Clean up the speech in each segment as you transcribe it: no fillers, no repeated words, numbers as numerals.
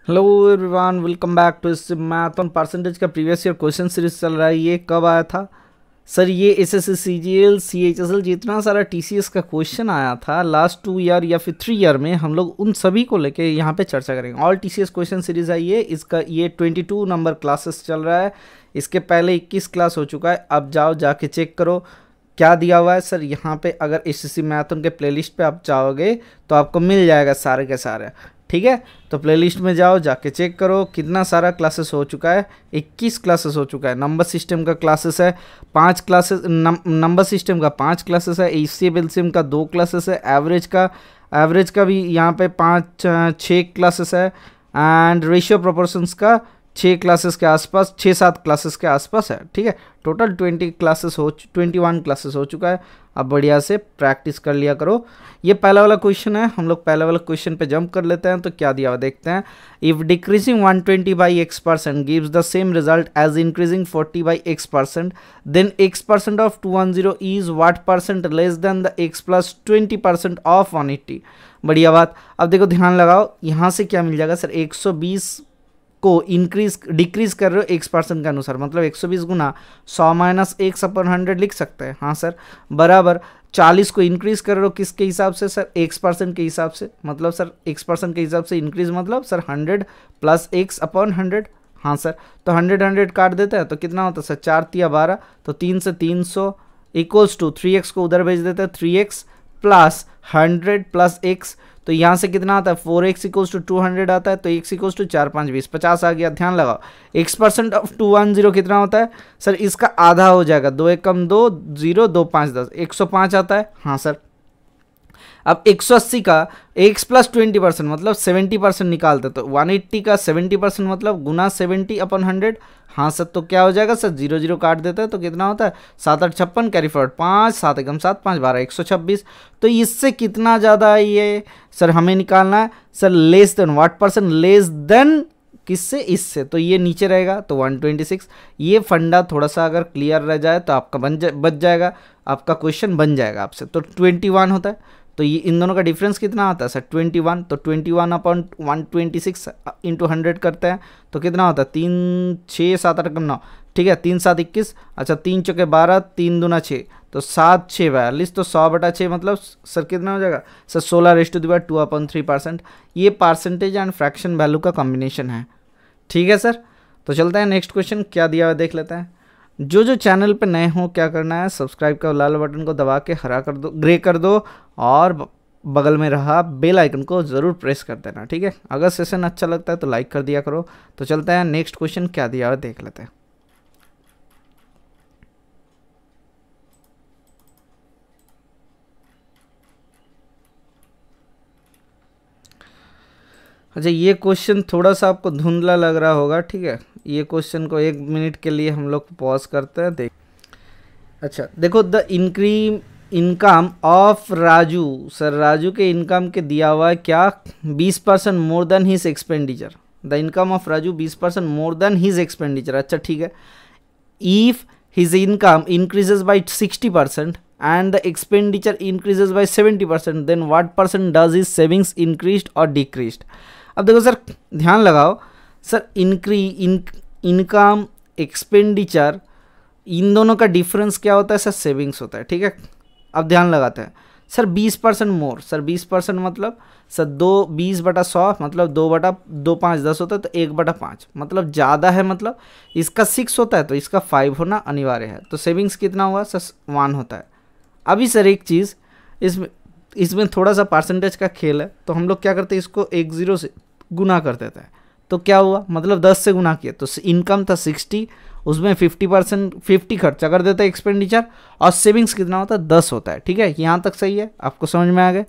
Hello everyone, welcome back to इस math on percentage का previous year question series चल रहा है। ये कब आया था सर? ये एसएससी सीजीएल सीएचएसएल जितना सारा टीसीएस का क्वेश्चन आया था लास्ट 2 ईयर या फिर 3 ईयर में, हम लोग उन सभी को लेके यहाँ पे चर्चा करेंगे। ऑल टीसीएस क्वेश्चन सीरीज है ये। इसका ये 22 नंबर क्लासेस चल रहा है। इसके पहले 21 क्लास हो चुका है। अब जाओ जाके चेक करो क्या दिया हुआ है सर यहाँ पे। अगर एसएससी मैथन के प्लेलिस्ट पे आप जाओगे तो आपको मिल जाएगा सारे के सारे, ठीक है। तो प्लेलिस्ट में जाओ, जाके चेक करो कितना सारा क्लासेस हो चुका है। 21 क्लासेस हो चुका है। नंबर सिस्टम का क्लासेस है 5 क्लासेस, नंबर सिस्टम का 5 क्लासेस है, एचसीएफ एलसीएम का 2 क्लासेस है, एवरेज का भी यहाँ पे 6 क्लासेस है, एंड रेशियो प्रोपोर्शंस का 6 क्लासेस के आसपास, 6-7 क्लासेस के आसपास है, ठीक है। टोटल 21 क्लासेस हो चुका है। अब बढ़िया से प्रैक्टिस कर लिया करो। ये पहला वाला क्वेश्चन है, हम लोग पहला वाला क्वेश्चन पे जंप कर लेते हैं। तो क्या दिया हुआ देखते हैं। If decreasing 120 by x% gives the same result as increasing 40 by x%, then x% of 210 is what percent less than the x plus 20% of 180। बढ़िया बात। अब देखो ध्यान लगाओ, यहाँ से क्या मिल जाएगा सर? 120 को डिक्रीज कर रहे हो x% के अनुसार, मतलब 120 गुना 100 माइनस x/100 लिख सकते हैं। हाँ सर, बराबर 40 को इंक्रीज कर रहे हो किसके हिसाब से सर? x% के हिसाब से। मतलब सर x% के हिसाब से इंक्रीज मतलब सर 100 प्लस x/100। हाँ सर, तो 100 काट देते हैं तो कितना होता है सर? 4 तिया 12, तो 3 से 300 इक्वल्स टू 3x को उधर भेज देते हैं, 3x प्लस 100 प्लस x, तो यहाँ से कितना आता है? 4x इक्वल्स टू 200 आता है, तो x इक्वल्स टू 4 5 20 50 आ गया। ध्यान लगाओ, x% ऑफ 210 कितना होता है सर? इसका आधा हो जाएगा, 2 1 कम 2 0 2 5 10, 105 आता है। हाँ सर, अब 180 का x प्लस 20% मतलब 70% निकालते, तो 180 का 70% मतलब गुना 70/100। हाँ सर, तो क्या हो जाएगा सर? 0 0 काट देता है तो कितना होता है? 7 8 56 कैरी फॉरवर्ड 5 7 एकम 7 5 12 126। तो इससे कितना ज़्यादा है ये सर? हमें निकालना है sir less than, what percent less then किससे? इससे। तो ये नीचे रहेगा तो 126। ये फंडा थोड़ा सा अगर क्लियर रह जाए तो आपका बच जाएगा, आपका क्वेश्चन बन जाएगा आपसे। तो 21 होता है, तो ये इन दोनों का डिफरेंस कितना आता है सर? 21। तो 21/126 इंटू 100 करते हैं तो कितना होता है? 3 6 7 8 9, ठीक है। 3 7 21, अच्छा 3 चौके 12, 3 दूना 6, तो 7 6 42, तो 100/6 मतलब सर कितना हो जाएगा सर? 16:2/3%। ये परसेंटेज एंड फ्रैक्शन वैल्यू का कॉम्बिनेशन है, ठीक है सर। तो चलते हैं नेक्स्ट क्वेश्चन क्या दिया हुआ देख लेते हैं। जो चैनल पे नए हो क्या करना है? सब्सक्राइब का लाल बटन को दबा के हरा कर दो, ग्रे कर दो, और बगल में रहा बेल आइकन को ज़रूर प्रेस कर देना, ठीक है। अगर सेशन अच्छा लगता है तो लाइक कर दिया करो। तो चलते हैं नेक्स्ट क्वेश्चन क्या दिया हुआ देख लेते हैं। अच्छा, ये क्वेश्चन थोड़ा सा आपको धुंधला लग रहा होगा, ठीक है। ये क्वेश्चन को 1 मिनट के लिए हम लोग पॉज करते हैं, देख। अच्छा देखो, the income of Raju, sir Raju के इनकम के दिया हुआ है क्या? 20% more than his expenditure. The income of Raju 20% more than his expenditure. अच्छा ठीक है। If his income increases by 60% and the expenditure increases by 70%, then what percent does his savings increased or decreased? अब देखो सर, ध्यान लगाओ sir, income expenditure in दोनों का difference क्या होता है सर? सेविंग्स होता है, ठीक है। अब ध्यान लगाते हैं सर, 20% मोर, सर 20% मतलब सर 20/100 मतलब 2/2 5 10 होता है, तो 1/5 मतलब ज़्यादा है, मतलब इसका 6 होता है तो इसका 5 होना अनिवार्य है। तो सेविंग्स कितना हुआ सर? 1 होता है। अभी सर एक चीज़, इसमें थोड़ा सा परसेंटेज का खेल है, तो हम लोग क्या करते हैं, इसको 10 से गुना कर देते हैं। तो क्या हुआ, मतलब 10 से गुना किया, तो इनकम था 60, उसमें 50 खर्चा कर देता है एक्सपेंडिचर, और सेविंग्स कितना होता है? 10 होता है, ठीक है। यहाँ तक सही है, आपको समझ में आ गया।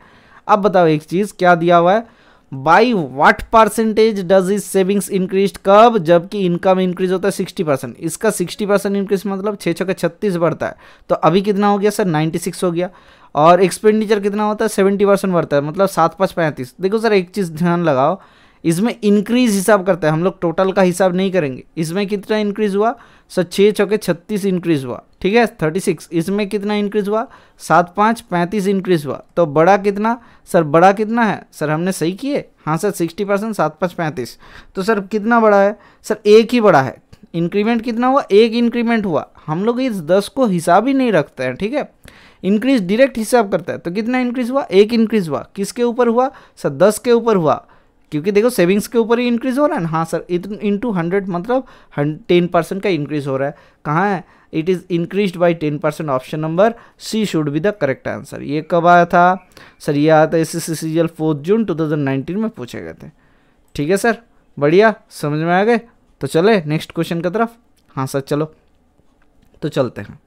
अब बताओ एक चीज़ क्या दिया हुआ है, by what percentage does is savings increase? कब? जबकि इनकम इंक्रीज होता है 60%। इसका 60% इंक्रीज मतलब 6 6 36 बढ़ता है, तो अभी कितना हो गया सर? 96 हो गया। और एक्सपेंडिचर कितना होता है? 70% बढ़ता है, मतलब 7 5 35। देखो सर एक चीज़ ध्यान लगाओ, इसमें इंक्रीज हिसाब करता है, हम लोग टोटल का हिसाब नहीं करेंगे। इसमें कितना इंक्रीज हुआ सर, 6 चौके 36 इंक्रीज हुआ, ठीक है 36। इसमें कितना इंक्रीज हुआ, 7 5 35 इंक्रीज हुआ। तो बड़ा कितना सर, बड़ा कितना है सर, हमने सही किए, हाँ सर 60%, 7 5 35। तो सर कितना बड़ा है सर, एक ही बड़ा है। इंक्रीमेंट कितना हुआ, एक इंक्रीमेंट हुआ। हम लोग इस 10 को हिसाब ही नहीं रखते हैं, ठीक है, इंक्रीज डायरेक्ट हिसाब करता है। तो कितना इंक्रीज हुआ, एक इंक्रीज हुआ। किसके ऊपर हुआ सर, 10 के ऊपर हुआ, क्योंकि देखो सेविंग्स के ऊपर ही इंक्रीज हो रहा है ना। हाँ सर, इंटू 100 मतलब 10% का इंक्रीज हो रहा है। कहाँ है, it is increase by 10%। Option number C should be the correct answer. ये कब आया था सर, ये आया था SSCGL 4 जून 2019 में पूछे गए थे। ठीक है सर, बढ़िया, समझ में आ गए। तो चले नेक्स्ट क्वेश्चन की तरफ। हाँ सर चलो, तो चलते हैं।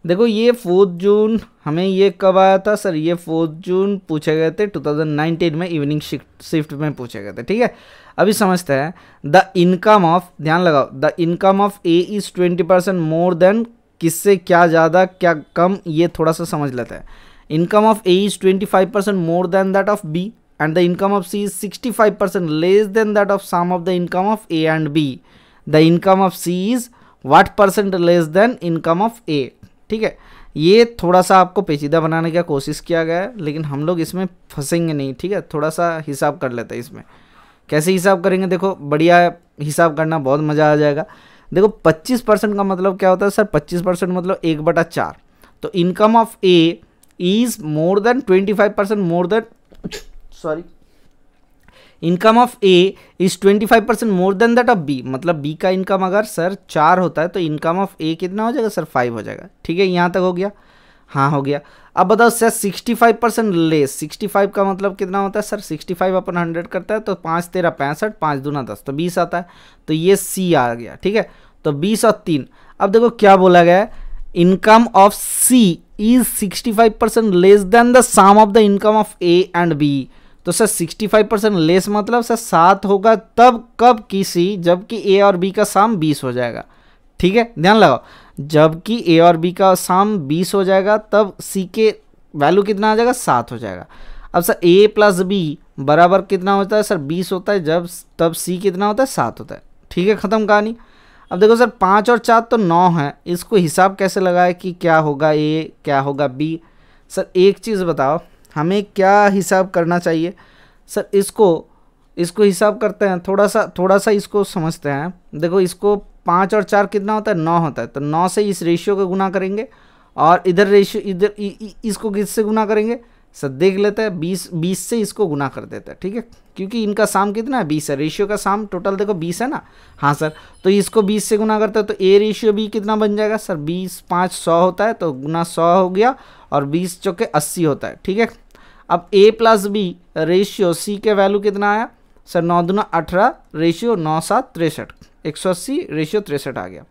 देखो ये 4 जून हमें ये कब आया था सर, ये 4 जून पूछे गए थे 2019 में, इवनिंग शिफ्ट में पूछे गए थे। ठीक है, अभी समझते हैं। द इनकम ऑफ, ध्यान लगाओ, the income of A is 20% more than, किससे क्या ज़्यादा क्या कम, ये थोड़ा सा समझ लेते हैं। Income of A is 25% more than that of B and the income of C is 65% less than that of sum of the income of A and B. The income of C is what percent less than income of A. ठीक है, ये थोड़ा सा आपको पेचीदा बनाने की कोशिश किया गया है, लेकिन हम लोग इसमें फंसेंगे नहीं। ठीक है, थोड़ा सा हिसाब कर लेते हैं इसमें। कैसे हिसाब करेंगे, देखो बढ़िया हिसाब करना, बहुत मज़ा आ जाएगा। देखो 25% का मतलब क्या होता है सर, 25% मतलब 1/4। तो income of A is more than 25% more than, sorry, income of A is 25% more than that of B. मतलब बी का इनकम अगर सर 4 होता है तो इनकम ऑफ ए कितना हो जाएगा सर, 5 हो जाएगा। ठीक है, यहाँ तक हो गया, हाँ हो गया। अब बताओ सर 65% लेस, 65 का मतलब कितना होता है सर, 65/100 करता है तो 5 13 65, 5 दूना 10 तो 20 आता है। तो ये सी आ गया। ठीक है, तो 20 और 3। अब देखो क्या बोला गया है, income of C is 65% less than the sum of the income of A and B. तो सर 65% लेस मतलब सर 7 होगा तब, कब की सी, जबकि ए और बी का सम 20 हो जाएगा। ठीक है, ध्यान लगाओ, जबकि ए और बी का सम 20 हो जाएगा तब सी के वैल्यू कितना आ जाएगा, 7 हो जाएगा। अब सर ए प्लस बी बराबर कितना होता है सर, 20 होता है, जब तब सी कितना होता है, 7 होता है। ठीक है, ख़त्म कहानी। अब देखो सर 5 और 4 तो 9 है, इसको हिसाब कैसे लगाए कि क्या होगा ए क्या होगा बी। सर एक चीज़ बताओ, हमें क्या हिसाब करना चाहिए सर, इसको हिसाब करते हैं, थोड़ा सा इसको समझते हैं। देखो इसको 5 और 4 कितना होता है, 9 होता है। तो 9 से इस रेशियो को गुना करेंगे और इधर रेशियो, इधर इसको किससे गुना करेंगे सर, देख लेते हैं, 20 से इसको गुना कर देते हैं। ठीक है, क्योंकि इनका साम कितना है, 20 है, रेशियो का साम टोटल देखो 20 है ना। हाँ सर, तो इसको 20 से गुना करते हैं तो ए रेशियो बी कितना बन जाएगा सर, 20 5 100 होता है तो गुना 100 हो गया, और 20 चौके 80 होता है। ठीक है, अब a plus B ratio C के वैल्यू कितना आया सर, 9 दूना 18 रेशियो 9 7 63, 180 रेशियो 63 आ गया।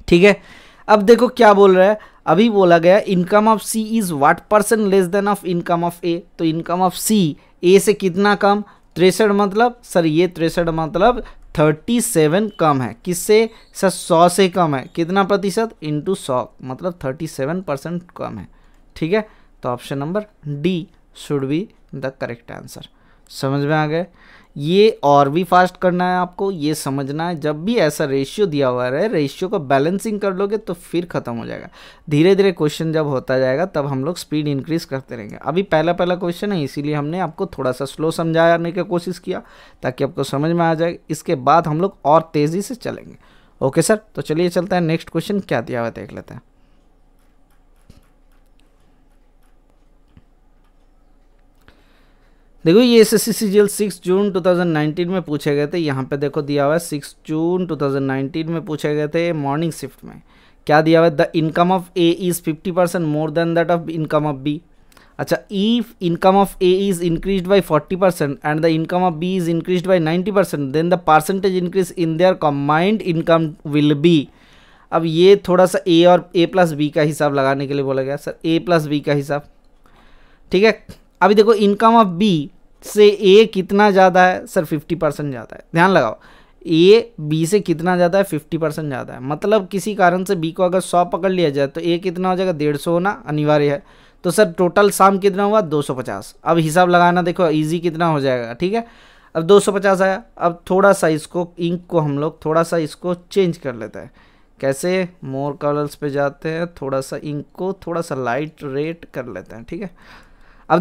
ठीक है, अब देखो क्या बोल रहा है, अभी बोला गया income of C is what percent less than of income of A. तो इनकम ऑफ सी ए से कितना कम, 63 मतलब सर, ये 63 मतलब 37 कम है, किससे सर, 100 से कम है। कितना प्रतिशत, इंटू 100 मतलब 37% कम है। ठीक है, तो option number D should be the correct answer. समझ में आ गए। ये और भी फास्ट करना है आपको, ये समझना है, जब भी ऐसा रेशियो दिया हुआ है, रेशियो को बैलेंसिंग कर लोगे तो फिर ख़त्म हो जाएगा। धीरे धीरे क्वेश्चन जब होता जाएगा तब हम लोग स्पीड इंक्रीज करते रहेंगे। अभी पहला क्वेश्चन है, इसीलिए हमने आपको थोड़ा सा स्लो समझाने की कोशिश किया ताकि आपको समझ में आ जाए। इसके बाद हम लोग और तेज़ी से चलेंगे। ओके सर, तो चलिए चलते हैं, नेक्स्ट क्वेश्चन क्या दिया हुआ है देख लेते हैं। देखो ये SSCGL 6 जून 2019 में पूछे गए थे। यहाँ पे देखो दिया हुआ है 6 जून 2019 में पूछे गए थे मॉर्निंग शिफ्ट में। क्या दिया हुआ है, the income of A is 50% more than that of income of B. अच्छा, if income of A is increase by 40% and the income of B is increase by 90%, then the percentage increase in their combined income will be. अब ये थोड़ा सा ए और ए plus B का हिसाब लगाने के लिए बोला गया सर, ए प्लस बी का हिसाब। ठीक है, अभी देखो इनकम ऑफ बी से ए कितना ज़्यादा है सर, 50% ज़्यादा है। ध्यान लगाओ, ए बी से कितना ज़्यादा है, 50% ज़्यादा है। मतलब किसी कारण से बी को अगर 100 पकड़ लिया जाए तो ए कितना हो जाएगा, 150 होना अनिवार्य है। तो सर टोटल साम कितना हुआ 250। अब हिसाब लगाना देखो इजी कितना हो जाएगा, ठीक है। अब 250 आया। अब थोड़ा सा इसको इंक को हम लोग थोड़ा सा इसको चेंज कर लेते हैं। कैसे, मोर कलर्स पे जाते हैं, थोड़ा सा इंक को थोड़ा सा लाइट रेड कर लेते हैं, ठीक है। अब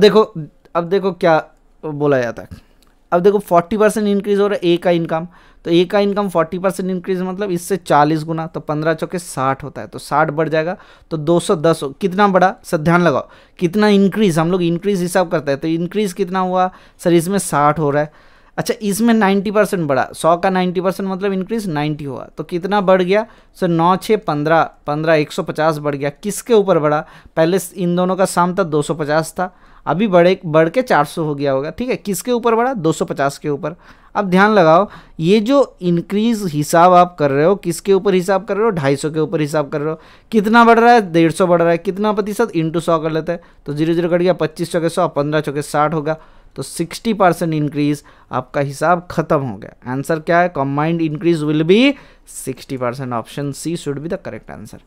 देखो क्या बोला जाता है। अब देखो 40% इंक्रीज हो रहा है ए का इनकम, तो ए का इनकम 40% इंक्रीज मतलब इससे 40 गुना, तो 15 चौके 60 होता है, तो 60 बढ़ जाएगा तो 210 कितना बढ़ा सर, ध्यान लगाओ कितना इंक्रीज, हम लोग इंक्रीज हिसाब करते हैं, तो इंक्रीज कितना हुआ सर, इसमें 60 हो रहा है। अच्छा इसमें 90% बढ़ा, 100 का 90% मतलब इंक्रीज 90 हुआ, तो कितना बढ़ गया सर 9 6 15 15 150 बढ़ गया। किसके ऊपर बढ़ा, पहले इन दोनों का साम था 250 था, अभी बढ़ के 400 हो गया होगा, ठीक है। किसके ऊपर बढ़ा, 250 के ऊपर। अब ध्यान लगाओ ये जो इंक्रीज हिसाब आप कर रहे हो किसके ऊपर हिसाब कर रहे हो, 250 के ऊपर हिसाब कर रहे हो। कितना बढ़ रहा है, 150 बढ़ रहा है, कितना प्रतिशत, इंटू 100 कर लेते हैं, तो 0 0 कट गया, 25 चौके 100, 15 चौके 60 होगा, तो 60% इंक्रीज आपका हिसाब खत्म हो गया। आंसर क्या है, combined increase will be 60%। Option C should be the correct answer.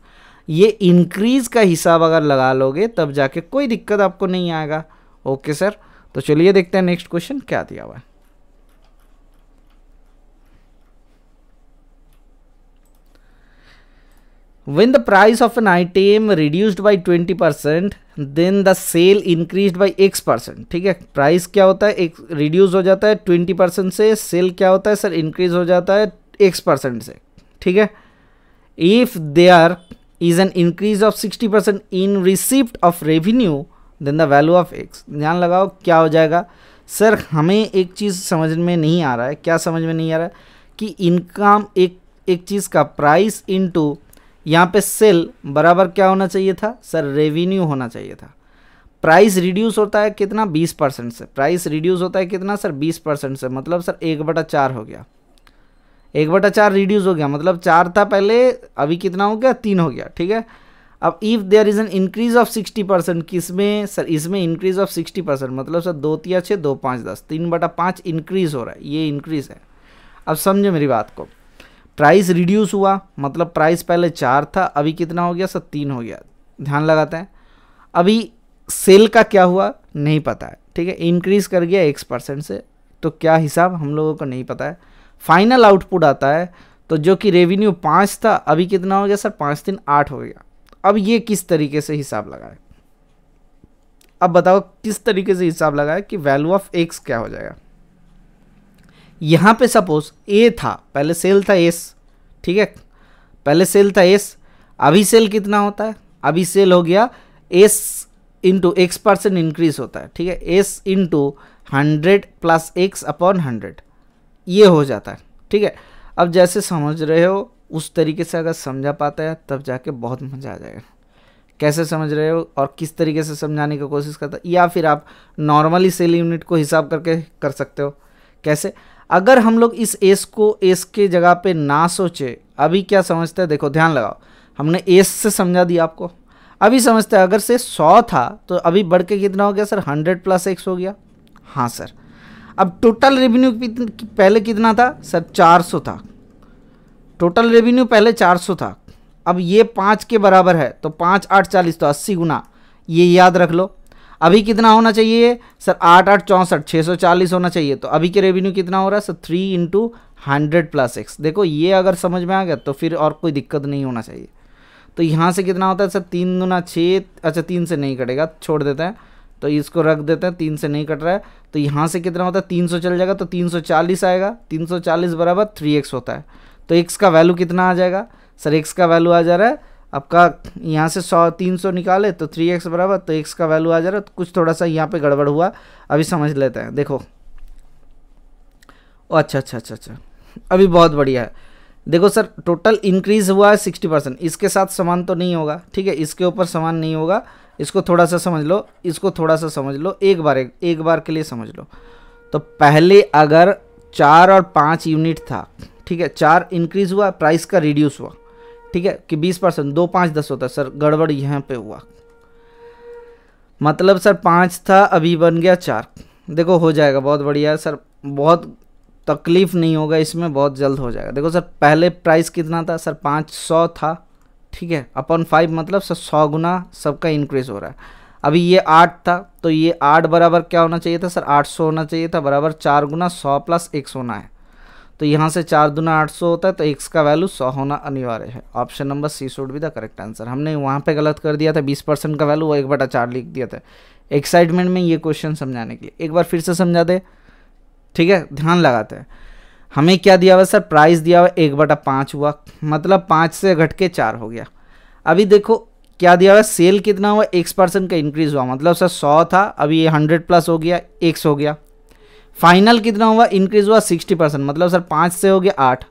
ये इंक्रीज का हिसाब अगर लगा लोगे तब जाके कोई दिक्कत आपको नहीं आएगा। ओके सर, तो चलिए देखते हैं नेक्स्ट क्वेश्चन क्या दिया हुआ है। When the price of an item reduced by 20%, then the sale increased by X%। ठीक है, प्राइस क्या होता है, एक रिड्यूस हो जाता है 20% से, सेल क्या होता है सर, इंक्रीज हो जाता है X% से, ठीक है। If there is an increase of 60% in receipt of revenue then the value of X। ध्यान लगाओ क्या हो जाएगा सर, हमें एक चीज़ समझ में नहीं आ रहा है। क्या समझ में नहीं आ रहा है कि इनकम एक चीज़ का प्राइस इनटू यहाँ पे सेल बराबर क्या होना चाहिए था सर, रेवेन्यू होना चाहिए था। प्राइस रिड्यूस होता है कितना, 20% से। प्राइस रिड्यूस होता है कितना सर, 20% से, मतलब सर 1/4 हो गया। 1/4 रिड्यूस हो गया, मतलब 4 था पहले, अभी कितना हो गया, 3 हो गया, ठीक है। अब if there is an increase of 60%, किसमें सर, इसमें इंक्रीज ऑफ 60%, मतलब सर 2 3 6 2 5 10, 3/5 इंक्रीज हो रहा है, ये इंक्रीज है। अब समझो मेरी बात को, प्राइस रिड्यूस हुआ मतलब प्राइस पहले 4 था, अभी कितना हो गया सर, 3 हो गया। ध्यान लगाते हैं, अभी सेल का क्या हुआ नहीं पता है, ठीक है, इंक्रीज कर गया X% से, तो क्या हिसाब हम लोगों को नहीं पता है। फाइनल आउटपुट आता है, तो जो कि रेवेन्यू 5 था, अभी कितना हो गया सर, 5 3 8 हो गया। अब ये किस तरीके से हिसाब लगाए, अब बताओ किस तरीके से हिसाब लगाए कि वैल्यू ऑफ X क्या हो जाएगा। यहाँ पे सपोज ए था, पहले सेल था S, ठीक है, पहले सेल था S, अभी सेल कितना होता है, अभी सेल हो गया S इंटू X% इंक्रीज होता है, ठीक है, S into 100 plus X upon 100 ये हो जाता है, ठीक है। अब जैसे समझ रहे हो उस तरीके से अगर समझा पाता है तब जाके बहुत मज़ा आ जाएगा। कैसे समझ रहे हो और किस तरीके से समझाने की कोशिश करता है, या फिर आप नॉर्मली सेल यूनिट को हिसाब करके कर सकते हो। कैसे, अगर हम लोग इस S को S के जगह पे ना सोचे, अभी क्या समझते हैं, देखो ध्यान लगाओ, हमने S से समझा दिया आपको, अभी समझते हैं अगर से 100 था तो अभी बढ़ के कितना हो गया सर, 100 प्लस X हो गया। हाँ सर, अब टोटल रेवेन्यू पहले कितना था सर, 400 था, टोटल रेवेन्यू पहले 400 था, अब ये 5 के बराबर है, तो 5 8 40, तो 80 गुना, ये याद रख लो। अभी कितना होना चाहिए सर, 8 8 64 640 होना चाहिए, तो अभी के रेवेन्यू कितना हो रहा है सर, 3 इंटू 100 प्लस X। देखो ये अगर समझ में आ गया तो फिर और कोई दिक्कत नहीं होना चाहिए। तो यहाँ से कितना होता है सर, 3 दूना 6, अच्छा 3 से नहीं कटेगा, छोड़ देते हैं, तो इसको रख देते हैं, 3 से नहीं कट रहा है, तो यहाँ से कितना होता है, 300 चल जाएगा, तो 340 आएगा, 340 बराबर 3X होता है। तो X का वैल्यू कितना आ जाएगा सर, X का वैल्यू आ जा रहा है आपका, यहाँ से 300 निकाले तो 3X बराबर, तो X का वैल्यू आ जा रहा है। तो कुछ थोड़ा सा यहाँ पे गड़बड़ हुआ, अभी समझ लेते हैं। देखो अच्छा, अभी बहुत बढ़िया है। देखो सर, टोटल इंक्रीज हुआ है 60%, इसके साथ समान तो नहीं होगा, ठीक है, इसके ऊपर समान नहीं होगा, इसको थोड़ा सा समझ लो, इसको थोड़ा सा समझ लो, एक बार के लिए समझ लो। तो पहले अगर 4 और 5 यूनिट था, ठीक है, 4 इंक्रीज हुआ, प्राइस का रिड्यूस हुआ, ठीक है, कि 20%, 2 5 10 होता है सर, गड़बड़ यहाँ पे हुआ, मतलब सर 5 था अभी बन गया 4। देखो हो जाएगा, बहुत बढ़िया है सर, बहुत तकलीफ नहीं होगा इसमें, बहुत जल्द हो जाएगा। देखो सर, पहले प्राइस कितना था सर, 500 था, ठीक है, अपॉन 5 मतलब सर 100 गुना सबका इंक्रीज हो रहा है। अभी ये 8 था, तो ये 8 बराबर क्या होना चाहिए था सर, 800 होना चाहिए था, बराबर 4 गुना 100 प्लस x होना है। तो यहाँ से 4 दूना 800 होता है, तो x का वैल्यू 100 होना अनिवार्य है। Option number C should be the correct answer. हमने वहाँ पे गलत कर दिया था, 20% का वैल्यू वो 1/4 लिख दिया था एक्साइटमेंट में ये क्वेश्चन समझाने के लिए। एक बार फिर से समझा दे, ठीक है, ध्यान लगाते हैं। हमें क्या दिया हुआ सर, प्राइस दिया हुआ 1/5 हुआ, मतलब 5 से घट के 4 हो गया। अभी देखो क्या दिया हुआ, सेल कितना हुआ, x% का इंक्रीज हुआ, मतलब सर 100 था, अभी ये 100 प्लस हो गया, x हो गया। फाइनल कितना हुआ, इंक्रीज हुआ 60%, मतलब सर 5 से हो गया 8।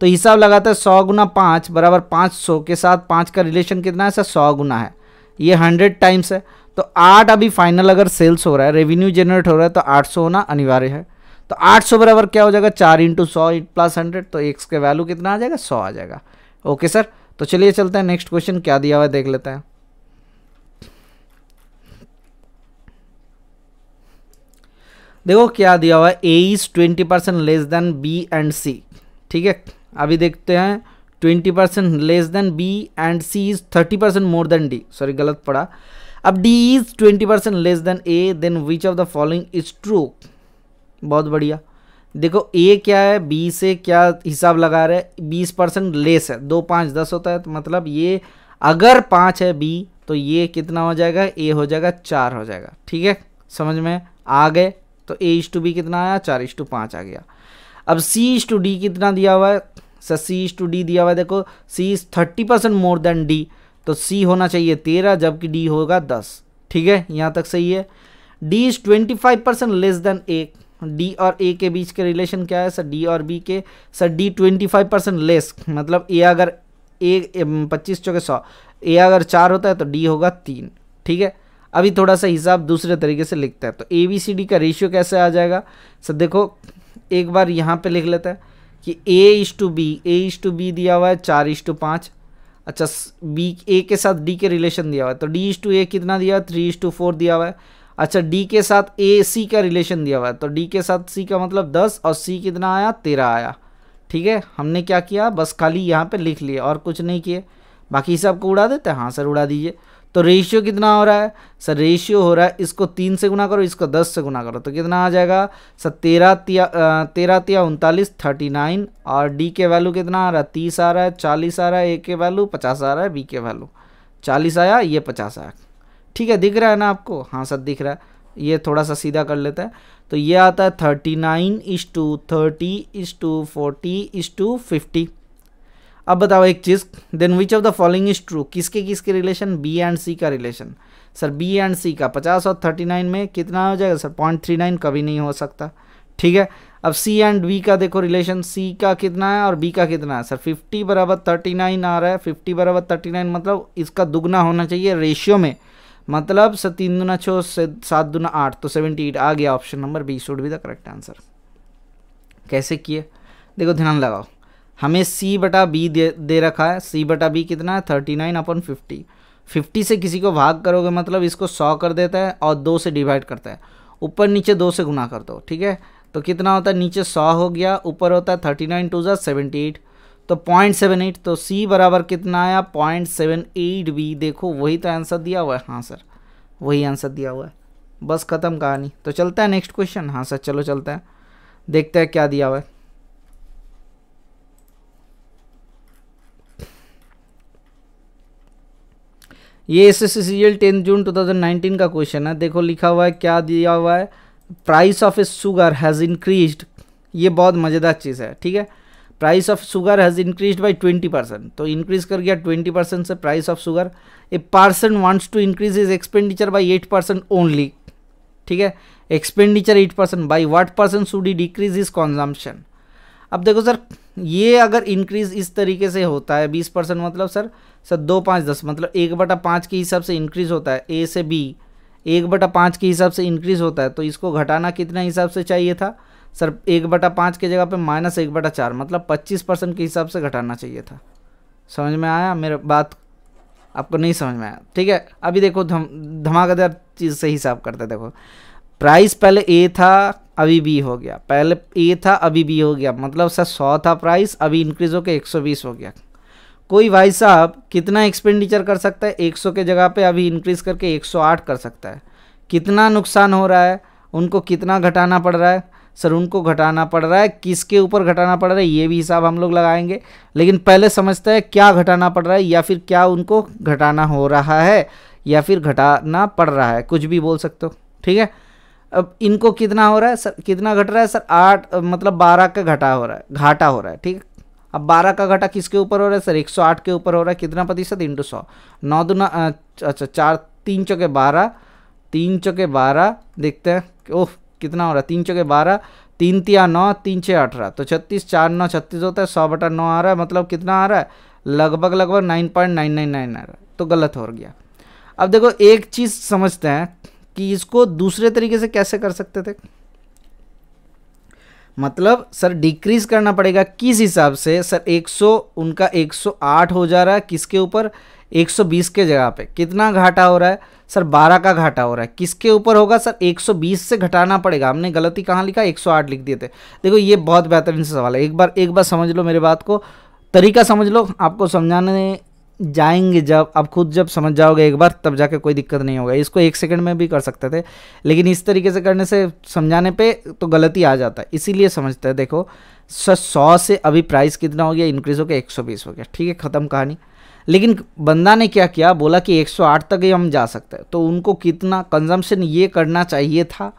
तो हिसाब लगाता है 100 गुना 5 बराबर 500 के साथ 5 का रिलेशन कितना है सर, 100 गुना है, ये 100 टाइम्स है। तो 8 अभी फाइनल अगर सेल्स हो रहा है, रेवेन्यू जनरेट हो रहा है, तो 800 होना अनिवार्य है। तो 800 बराबर क्या हो जाएगा, 4 × 100 प्लस 100, तो x के वैल्यू कितना आ जाएगा, 100 आ जाएगा। ओके सर, तो चलिए चलते हैं नेक्स्ट क्वेश्चन क्या दिया हुआ है देख लेते हैं। देखो क्या दिया हुआ है, a is 20% less than b and c, ठीक है। अभी देखते हैं 20% less than b and c is 30% more than d, sorry गलत पड़ा। अब d is 20% less than a, then which of the following is true. बहुत बढ़िया, देखो a क्या है, b से क्या हिसाब लगा रहे हैं, 20% लेस है, 2 5 10 होता है, तो मतलब ये अगर 5 है b, तो ये कितना हो जाएगा, a हो जाएगा 4 हो जाएगा, ठीक है, समझ में आ गए। तो a/b कितना आया, 4/5 आ गया। अब c/d कितना दिया हुआ है सर, c/d दिया हुआ है, देखो c is 30% more than d, तो c होना चाहिए 13 जबकि d होगा 10, ठीक है, यहाँ तक सही है। d is 25% less than a, d और a के बीच के रिलेशन क्या है सर, d और b के, सर d 25% लेस, मतलब a अगर a 25 चौके 100, a अगर 4 होता है तो d होगा 3, ठीक है। अभी थोड़ा सा हिसाब दूसरे तरीके से लिखते हैं, तो ए बी सी डी का रेशियो कैसे आ जाएगा सर, देखो एक बार यहाँ पे लिख लेते हैं कि a/b दिया हुआ है 4/5, अच्छा b a के साथ d के रिलेशन दिया हुआ है, तो d/a कितना दिया हुआ है, 3/4 दिया हुआ है। अच्छा d के साथ a c का रिलेशन दिया हुआ है, तो d के साथ c का मतलब 10 और c कितना आया, 13 आया, ठीक है। हमने क्या किया, बस खाली यहाँ पे लिख लिए और कुछ नहीं किए, बाकी हिसाब को उड़ा देते हैं, हाँ सर उड़ा दीजिए। तो रेशियो कितना हो रहा है सर, रेशियो हो रहा है, इसको 3 से गुना करो, इसको 10 से गुना करो, तो कितना आ जाएगा सर, 13 तिया 39 39, और डी के वैल्यू कितना आ रहा है, 30 आ रहा है, 40 आ रहा है, ए के वैल्यू 50 आ रहा है, बी के वैल्यू 40 आया, ये 50 आया, ठीक है, दिख रहा है ना आपको, हाँ सर दिख रहा है। ये थोड़ा सा सीधा कर लेता है, तो ये आता है 39:30:40:40:50। अब बताओ एक चीज़, then which of the following is true, किसके किसके रिलेशन, बी एंड सी का relation, sir B and C का 50 और 39 में कितना हो जाएगा सर, 0.39 कभी नहीं हो सकता, ठीक है। अब सी एंड बी का देखो रिलेशन, सी का कितना है और बी का कितना है सर, 50 बराबर 39 आ रहा है, 50 बराबर 39 मतलब इसका दुगना होना चाहिए रेशियो में, मतलब सर 3 दूना 6 से 7 दूना 8, तो 78 आ गया। Option number B should be the correct answer. कैसे किए, देखो ध्यान लगाओ, हमें c/b दे रखा है, c/b कितना है 39/50, 50 से किसी को भाग करोगे मतलब इसको 100 कर देता है और 2 से डिवाइड करता है, ऊपर नीचे 2 से गुना कर दो, ठीक है। तो कितना होता है, नीचे 100 हो गया, ऊपर होता है 39 2 78, तो 0.78, तो c बराबर कितना आया 0.78b, देखो वही तो आंसर दिया हुआ है, हाँ सर वही आंसर दिया हुआ है, बस ख़त्म कहानी। तो चलता है नेक्स्ट क्वेश्चन, हाँ सर चलो चलते हैं, देखते हैं क्या दिया हुआ है। ये एसएससीजीएल 10 जून 2019 का क्वेश्चन है, देखो लिखा हुआ है, क्या दिया हुआ है, price of a sugar has increased, ये बहुत मज़ेदार चीज़ है, ठीक है। Price of sugar has increased by 20%, तो इंक्रीज कर गया 20% से price of sugar. A person wants to increase his expenditure by 8% only, ठीक है, expenditure 8%, by what person should he decrease his consumption. अब देखो सर, ये अगर इंक्रीज इस तरीके से होता है 20%, मतलब सर 2 5 10, मतलब 1/5 के हिसाब से इंक्रीज होता है, ए से बी 1/5 के हिसाब से इंक्रीज होता है, तो इसको घटाना कितना हिसाब से चाहिए था सर, 1/5 के जगह पे -1/4, मतलब 25% के हिसाब से घटाना चाहिए था। समझ में आया मेरा बात, आपको नहीं समझ में आया, ठीक है। अभी देखो धमाकेदार चीज़ से हिसाब करते, देखो प्राइस पहले ए था अभी बी हो गया, पहले ए था अभी बी हो गया, मतलब सर 100 था प्राइस, अभी इंक्रीज होकर 120 हो गया। कोई भाई साहब कितना एक्सपेंडिचर कर सकता है, 100 के जगह पे अभी इंक्रीज करके 108 कर सकता है। कितना नुकसान हो रहा है, उनको कितना घटाना पड़ रहा है, सर उनको घटाना पड़ रहा है, किसके ऊपर घटाना पड़ रहा है ये भी हिसाब हम लोग लगाएंगे। लेकिन पहले समझते हैं क्या घटाना पड़ रहा है, या फिर क्या उनको घटाना हो रहा है, या फिर घटाना पड़ रहा है, कुछ भी बोल सकते हो, ठीक है। अब इनको कितना हो रहा है सर, कितना घट रहा है सर, 8 मतलब 12 का घटा हो रहा है, घाटा हो रहा है, ठीक है। अब 12 का घटा किसके ऊपर हो रहा है सर, 108 के ऊपर हो रहा है। कितना प्रतिशत इंटू 100, 9 दूना अच्छा 4 3 चौके 12, 3 चौके 12 देखते हैं, ओह कितना हो रहा है, 3 चौके 12, 3 तिया 9, 3 6 18, तो 36, 4 9 36 होता है, 100/9 आ रहा है, मतलब कितना आ रहा है, लगभग 9.999 आ रहा है, तो गलत हो गया। अब देखो एक चीज़ समझते हैं कि इसको दूसरे तरीके से कैसे कर सकते थे, मतलब सर डिक्रीज करना पड़ेगा किस हिसाब से सर, 100 उनका 108 हो जा रहा है, किसके ऊपर 120 के जगह पे कितना घाटा हो रहा है सर, 12 का घाटा हो रहा है, किसके ऊपर होगा सर, 120 से घटाना पड़ेगा। हमने गलती कहाँ लिखा, 108 लिख दिए थे। देखो ये बहुत बेहतरीन से सवाल है, एक बार समझ लो मेरे बात को, तरीका समझ लो, आपको समझाने जाएंगे जब आप खुद जब समझ जाओगे एक बार, तब जाके कोई दिक्कत नहीं होगा। इसको 1 सेकंड में भी कर सकते थे, लेकिन इस तरीके से करने से समझाने पे तो गलती आ जाता है, इसीलिए समझते हैं। देखो 100 से अभी प्राइस कितना हो गया, इंक्रीज हो गया 120 हो गया, ठीक है, ख़त्म कहानी। लेकिन बंदा ने क्या किया, बोला कि 108 तक ही हम जा सकते हैं, तो उनको कितना कंजम्पशन ये करना चाहिए था।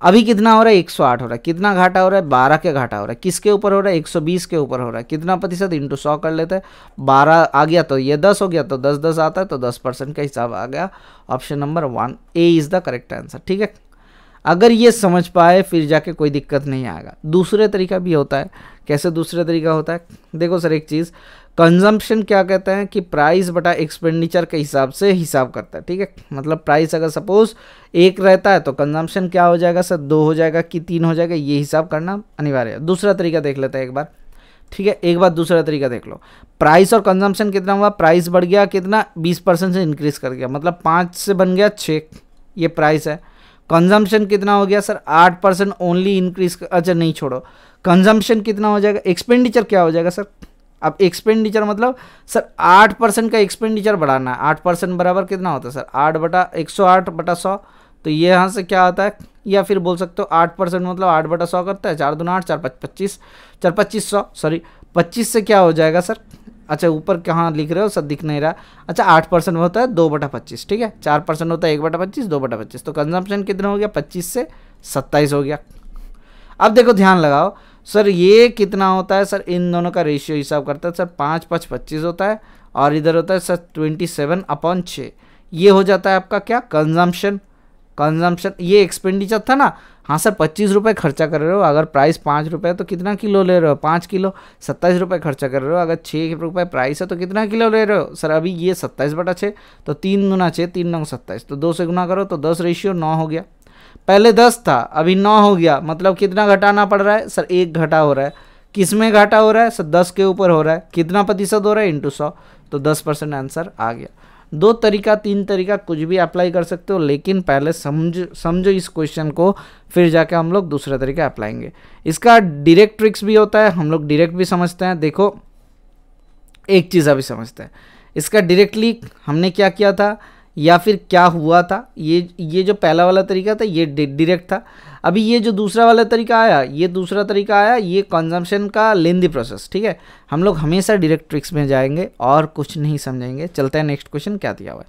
अभी कितना हो रहा है, 108 हो रहा है, कितना घाटा हो रहा है, 12 के घाटा हो रहा है, किसके ऊपर हो रहा है, 120 के ऊपर हो रहा है, कितना प्रतिशत इंटू 100 कर लेते हैं, 12 आ गया तो ये 10 हो गया, तो 10 10 आता है, तो 10% का हिसाब आ गया। Option number 1 A is the correct answer, ठीक है। अगर ये समझ पाए फिर जाके कोई दिक्कत नहीं आएगा। दूसरे तरीका भी होता है, कैसे दूसरा तरीका होता है, देखो सर एक चीज़, कंजम्पशन क्या कहते हैं कि प्राइस बटा एक्सपेंडिचर के हिसाब से हिसाब करता है, ठीक है। मतलब प्राइस अगर सपोज 1 रहता है तो कंजम्पशन क्या हो जाएगा सर, 2 हो जाएगा कि 3 हो जाएगा, ये हिसाब करना अनिवार्य है। दूसरा तरीका देख लेते हैं एक बार, ठीक है। एक बार दूसरा तरीका देख लो, प्राइस और कंजम्पशन कितना हुआ, प्राइस बढ़ गया कितना, 20% से इंक्रीज कर गया, मतलब 5 से बन गया 6, ये प्राइस है। कंजम्पशन कितना हो गया सर, 8% ओनली इंक्रीज, अच्छा नहीं छोड़ो, कंजम्पशन कितना हो जाएगा, एक्सपेंडिचर क्या हो जाएगा सर। अब एक्सपेंडिचर मतलब सर 8% का एक्सपेंडिचर बढ़ाना है, 8% बराबर कितना होता है सर, 8/108/100, तो ये यहाँ से क्या आता है, या फिर बोल सकते हो 8% मतलब 8/100 करता है, 4 दूना 8, 4 5 25, 4 2500 सॉरी 25 से क्या हो जाएगा सर, अच्छा ऊपर कहाँ लिख रहे हो सर, दिख नहीं रहा, अच्छा 8% होता है 2/25, ठीक है, 4% होता है 1/25, 2/25, तो कंजम्पशन कितना हो गया, 25 से 27 हो गया। अब देखो ध्यान लगाओ सर, ये कितना होता है सर, इन दोनों का रेशियो हिसाब करता है सर, 5 5 25 होता है, और इधर होता है सर 27/6, ये हो जाता है आपका क्या, कंजम्पशन। ये एक्सपेंडिचर था ना, हाँ सर 25 रुपये खर्चा कर रहे हो, अगर प्राइस 5 रुपये तो कितना किलो ले रहे हो, 5 किलो, 27 रुपये खर्चा कर रहे हो, अगर 6 रुपये प्राइस है तो कितना किलो ले रहे हो सर, अभी ये 27/6, तो 3 गुना 6, 3 9 27, तो 2 से गुना करो तो 10 रेशियो 9 हो गया। पहले 10 था अभी 9 हो गया, मतलब कितना घटाना पड़ रहा है सर, 1 घटा हो रहा है, किस में घाटा हो रहा है सर, 10 के ऊपर हो रहा है, कितना प्रतिशत हो रहा है इंटू 100, तो 10% आंसर आ गया। 2 तरीका 3 तरीका कुछ भी अप्लाई कर सकते हो, लेकिन पहले समझो इस क्वेश्चन को, फिर जाके हम लोग दूसरा तरीका अप्लाएंगे। इसका डायरेक्ट ट्रिक्स भी होता है, हम लोग डायरेक्ट भी समझते हैं। देखो एक चीज़ अभी समझते हैं, इसका डायरेक्टली हमने क्या किया था या फिर क्या हुआ था। ये जो पहला वाला तरीका था ये डायरेक्ट था, अभी ये जो दूसरा वाला तरीका आया, ये कंजम्पशन का लेंदी प्रोसेस, ठीक है। हम लोग हमेशा डायरेक्ट ट्रिक्स में जाएंगे और कुछ नहीं समझेंगे। चलते हैं नेक्स्ट क्वेश्चन क्या दिया हुआ है,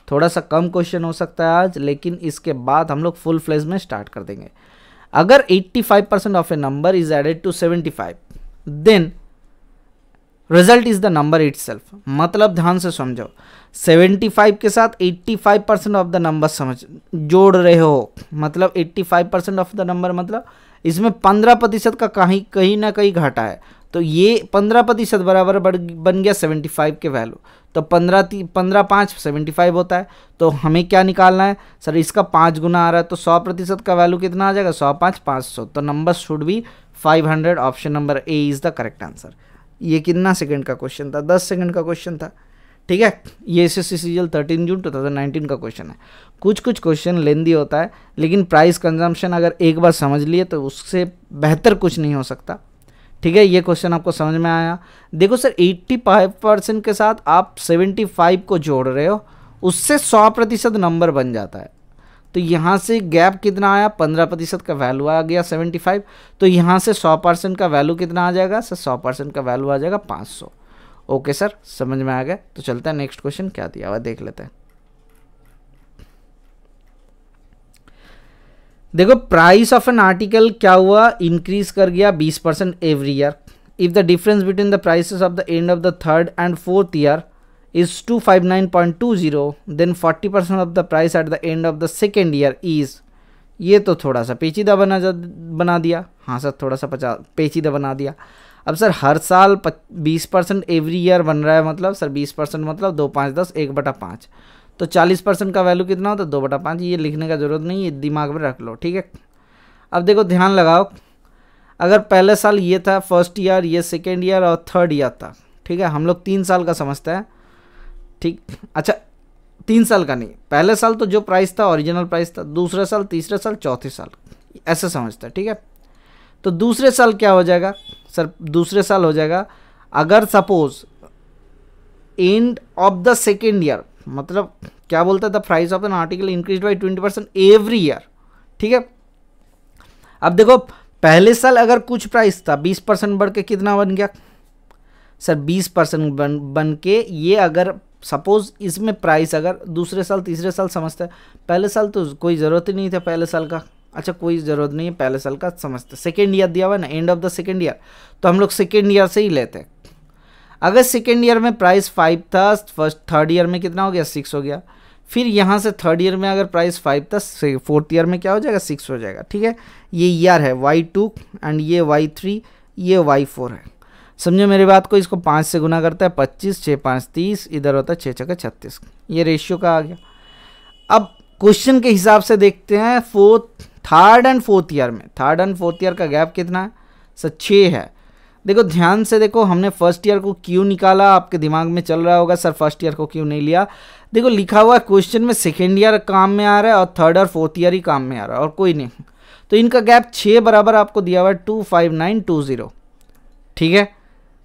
थोड़ा सा कम क्वेश्चन हो सकता है आज, लेकिन इसके बाद हम लोग फुल फ्लेज में स्टार्ट कर देंगे। अगर 85% of a number is added to 75 then result is the number itself. मतलब ध्यान से समझो, 75 के साथ 85% ऑफ द नंबर समझ जोड़ रहे हो, मतलब 85% ऑफ द नंबर मतलब इसमें 15% का कहीं ना कहीं घाटा है, तो ये 15% बराबर बन गया 75 के वैल्यू, तो 15 5 75 होता है। तो हमें क्या निकालना है सर, इसका 5 गुना आ रहा है, तो 100% का वैल्यू कितना आ जाएगा, 100 5 500, तो number should be 500। Option number A is the correct answer. ये कितना सेकंड का क्वेश्चन था, 10 सेकंड का क्वेश्चन था, ठीक है। ये एसएससी सीजीएल 13 जून 2019 का क्वेश्चन है। कुछ क्वेश्चन लेंदी होता है, लेकिन प्राइस कंजम्पशन अगर एक बार समझ लिए तो उससे बेहतर कुछ नहीं हो सकता, ठीक है, ये क्वेश्चन आपको समझ में आया। देखो सर 85% के साथ आप 75 को जोड़ रहे हो, उससे 100% नंबर बन जाता है। तो यहाँ से गैप कितना आया, 15% का वैल्यू आ गया 75। तो यहाँ से 100% का वैल्यू कितना आ जाएगा सर, 100% का वैल्यू आ जाएगा 500। ओके सर, समझ में आ गया। तो चलता है नेक्स्ट क्वेश्चन क्या दिया हुआ देख लेते हैं। देखो प्राइस ऑफ एन आर्टिकल क्या हुआ, इंक्रीज कर गया 20% every year. If the difference between the prices of the end of the third and fourth year is 259.20, then 40% of the price at the end of the second year is, ये तो थोड़ा सा पेचीदा बना दिया। हाँ सर, थोड़ा सा पेचीदा बना दिया। अब सर हर साल 20% एवरी ईयर बन रहा है, मतलब सर 20% मतलब 2 5 10 1/5, तो 40% का वैल्यू कितना होता है 2/5। ये लिखने का ज़रूरत नहीं, ये दिमाग में रख लो, ठीक है। अब देखो ध्यान लगाओ, अगर पहले साल ये था फर्स्ट ईयर, ये सेकेंड ईयर और थर्ड ईयर था, ठीक है। हम लोग 3 साल का समझते हैं, ठीक। अच्छा 3 साल का नहीं, पहले साल तो जो प्राइस था ओरिजिनल प्राइस था, दूसरे साल, तीसरे साल, चौथे साल, ऐसे समझता है, ठीक है। तो दूसरे साल क्या हो जाएगा सर, दूसरे साल हो जाएगा अगर suppose and of the second year, मतलब क्या बोलता है, the price of an article increase by 20% every year, ठीक है। अब देखो पहले साल अगर कुछ प्राइस था 20% बढ़ के कितना बन गया सर, 20% बन के ये, अगर सपोज इसमें प्राइस अगर दूसरे साल तीसरे साल समझते हैं, पहले साल तो कोई ज़रूरत ही नहीं था पहले साल का। अच्छा कोई ज़रूरत नहीं है पहले साल का, समझते। सेकेंड ईयर दिया हुआ है ना, and of the second year, तो हम लोग सेकेंड ईयर से ही लेते हैं। अगर सेकेंड ईयर में प्राइस 5 था, फर्स्ट थर्ड ईयर में कितना हो गया 6 हो गया। फिर यहाँ से थर्ड ईयर में अगर प्राइस 5 था, फोर्थ ईयर में क्या हो जाएगा 6 हो जाएगा, ठीक है। ये ईयर है Y2 एंड ये Y3, ये Y4 है। समझो मेरी बात को, इसको 5 से गुना करता है 25, 6 5 30, इधर होता है 6 6 36, ये रेशियो का आ गया। अब क्वेश्चन के हिसाब से देखते हैं, थर्ड एंड फोर्थ ईयर में, थर्ड एंड फोर्थ ईयर का गैप कितना है सर 6 है। देखो ध्यान से देखो, हमने फर्स्ट ईयर को क्यों निकाला, आपके दिमाग में चल रहा होगा सर फर्स्ट ईयर को क्यों नहीं लिया। देखो लिखा हुआ क्वेश्चन में सेकेंड ईयर काम में आ रहा है और थर्ड और फोर्थ ईयर ही काम में आ रहा है और कोई नहीं, तो इनका गैप 6 बराबर आपको दिया हुआ है 25920, ठीक है,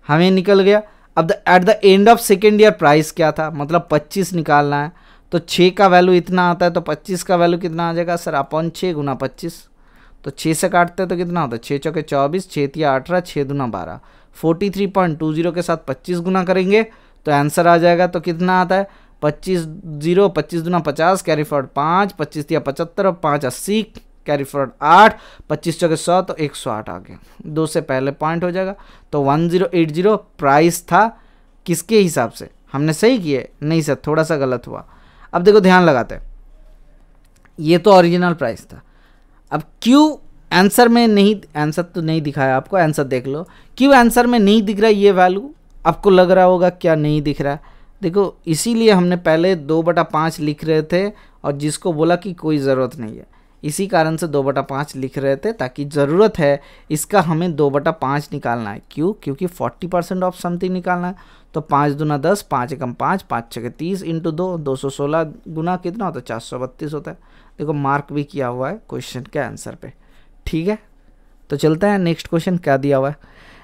हमें निकल गया। अब eight the end of second year price क्या था, मतलब 25 निकालना है, तो 6 का वैल्यू इतना आता है, तो 25 का वैल्यू कितना आ जाएगा सर, अपॉन 6 गुना 25, तो 6 से काटते हैं तो कितना होता है 6 चौके 24, 6 तिया 18, 6 दूना 12, 43.20 के साथ 25 गुना करेंगे तो आंसर आ जाएगा। तो कितना आता है 25 दूना 50, कैरी फॉरवर्ड 5, 25 तिया 75 और 5 80, कैरी फॉरवर्ड 8, 25 चौके 100, तो 108 आ गया। 2 से पहले पॉइंट हो जाएगा, तो 1080 प्राइस था। किसके हिसाब से हमने सही किए, नहीं सर थोड़ा सा गलत हुआ। अब देखो ध्यान लगाते हैं, ये तो ओरिजिनल प्राइस था। अब क्यों आंसर में नहीं, आंसर तो नहीं दिखाया आपको, आंसर देख लो, क्यों आंसर में नहीं दिख रहा ये वैल्यू, आपको लग रहा होगा क्या नहीं दिख रहा है। देखो इसीलिए हमने पहले 2/5 लिख रहे थे, और जिसको बोला कि कोई ज़रूरत नहीं है, इसी कारण से 2/5 लिख रहे थे, ताकि ज़रूरत है इसका हमें 2/5 निकालना है। क्यों, क्योंकि 40% ऑफ समथिंग निकालना है। तो 5 दूना 10, 5 एकम 5, 5 छके 30 इंटू 2, 216 गुना कितना होता है 432 होता है। देखो मार्क भी किया हुआ है क्वेश्चन के आंसर पे, ठीक है। तो चलता है नेक्स्ट क्वेश्चन क्या दिया हुआ है।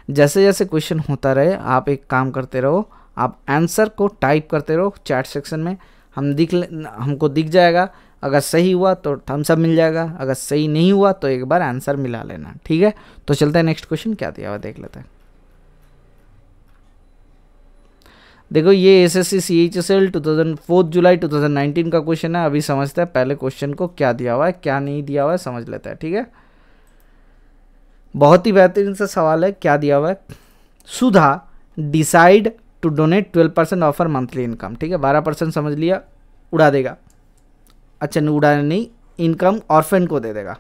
जैसे जैसे क्वेश्चन होता रहे आप एक काम करते रहो, आप आंसर को टाइप करते रहो चैट सेक्शन में, हमको दिख जाएगा। अगर सही हुआ तो थम्स अप मिल जाएगा, अगर सही नहीं हुआ तो एक बार आंसर मिला लेना, ठीक है। तो चलता है नेक्स्ट क्वेश्चन क्या दिया हुआ देख लेते हैं। देखो ये एसएससी सीएचएसएल 4 जुलाई 2019 का क्वेश्चन है। अभी समझते हैं पहले क्वेश्चन को, क्या दिया हुआ है क्या नहीं दिया हुआ है समझ लेते हैं, ठीक है। बहुत ही बेहतरीन सा सवाल है, क्या दिया हुआ है। Sudha decide to donate 12% of her monthly income, ठीक है। 12% समझ लिया, उड़ा देगा। अच्छा नहीं उड़ाने नहीं, इनकम ऑर्फन को दे देगा।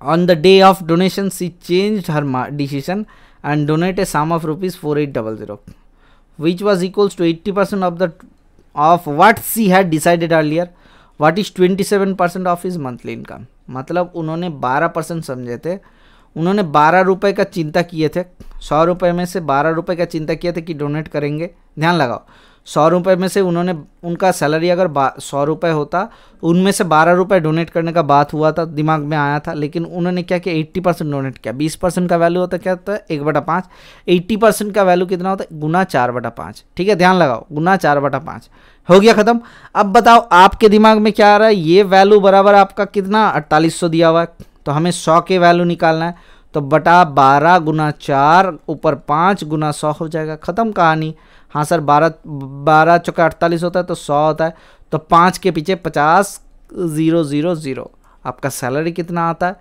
On the day of donation she changed her decision and donate a sum of ₹4800 which was equals to 80% of what she had decided earlier. What is 27% of his monthly income? मतलब उन्होंने 12% समझे थे, उन्होंने 12 रुपये का चिंता किए थे, 100 रुपये में से 12 रुपये का चिंता किए थे कि डोनेट करेंगे। ध्यान लगाओ, 100 रुपये में से उन्होंने, उनका सैलरी अगर 100 रुपये होता, उनमें से 12 रुपये डोनेट करने का बात हुआ था, दिमाग में आया था, लेकिन उन्होंने क्या किया, 80% डोनेट किया। 20% का वैल्यू होता है, क्या होता है, 1/5। 80% का वैल्यू कितना होता है, गुना 4/5। ठीक है, ध्यान लगाओ, गुना 4/5 हो गया खत्म। अब बताओ आपके दिमाग में क्या आ रहा है, ये वैल्यू बराबर आपका कितना, 4800 दिया हुआ है, तो हमें 100 के वैल्यू निकालना है, तो बटा 12 गुना 4 ऊपर 5 गुना 100 हो जाएगा, खत्म कहानी। हाँ सर, 12 चौका 48 होता है तो 100 होता है, तो 5 के पीछे 50,000 आपका सैलरी कितना आता है,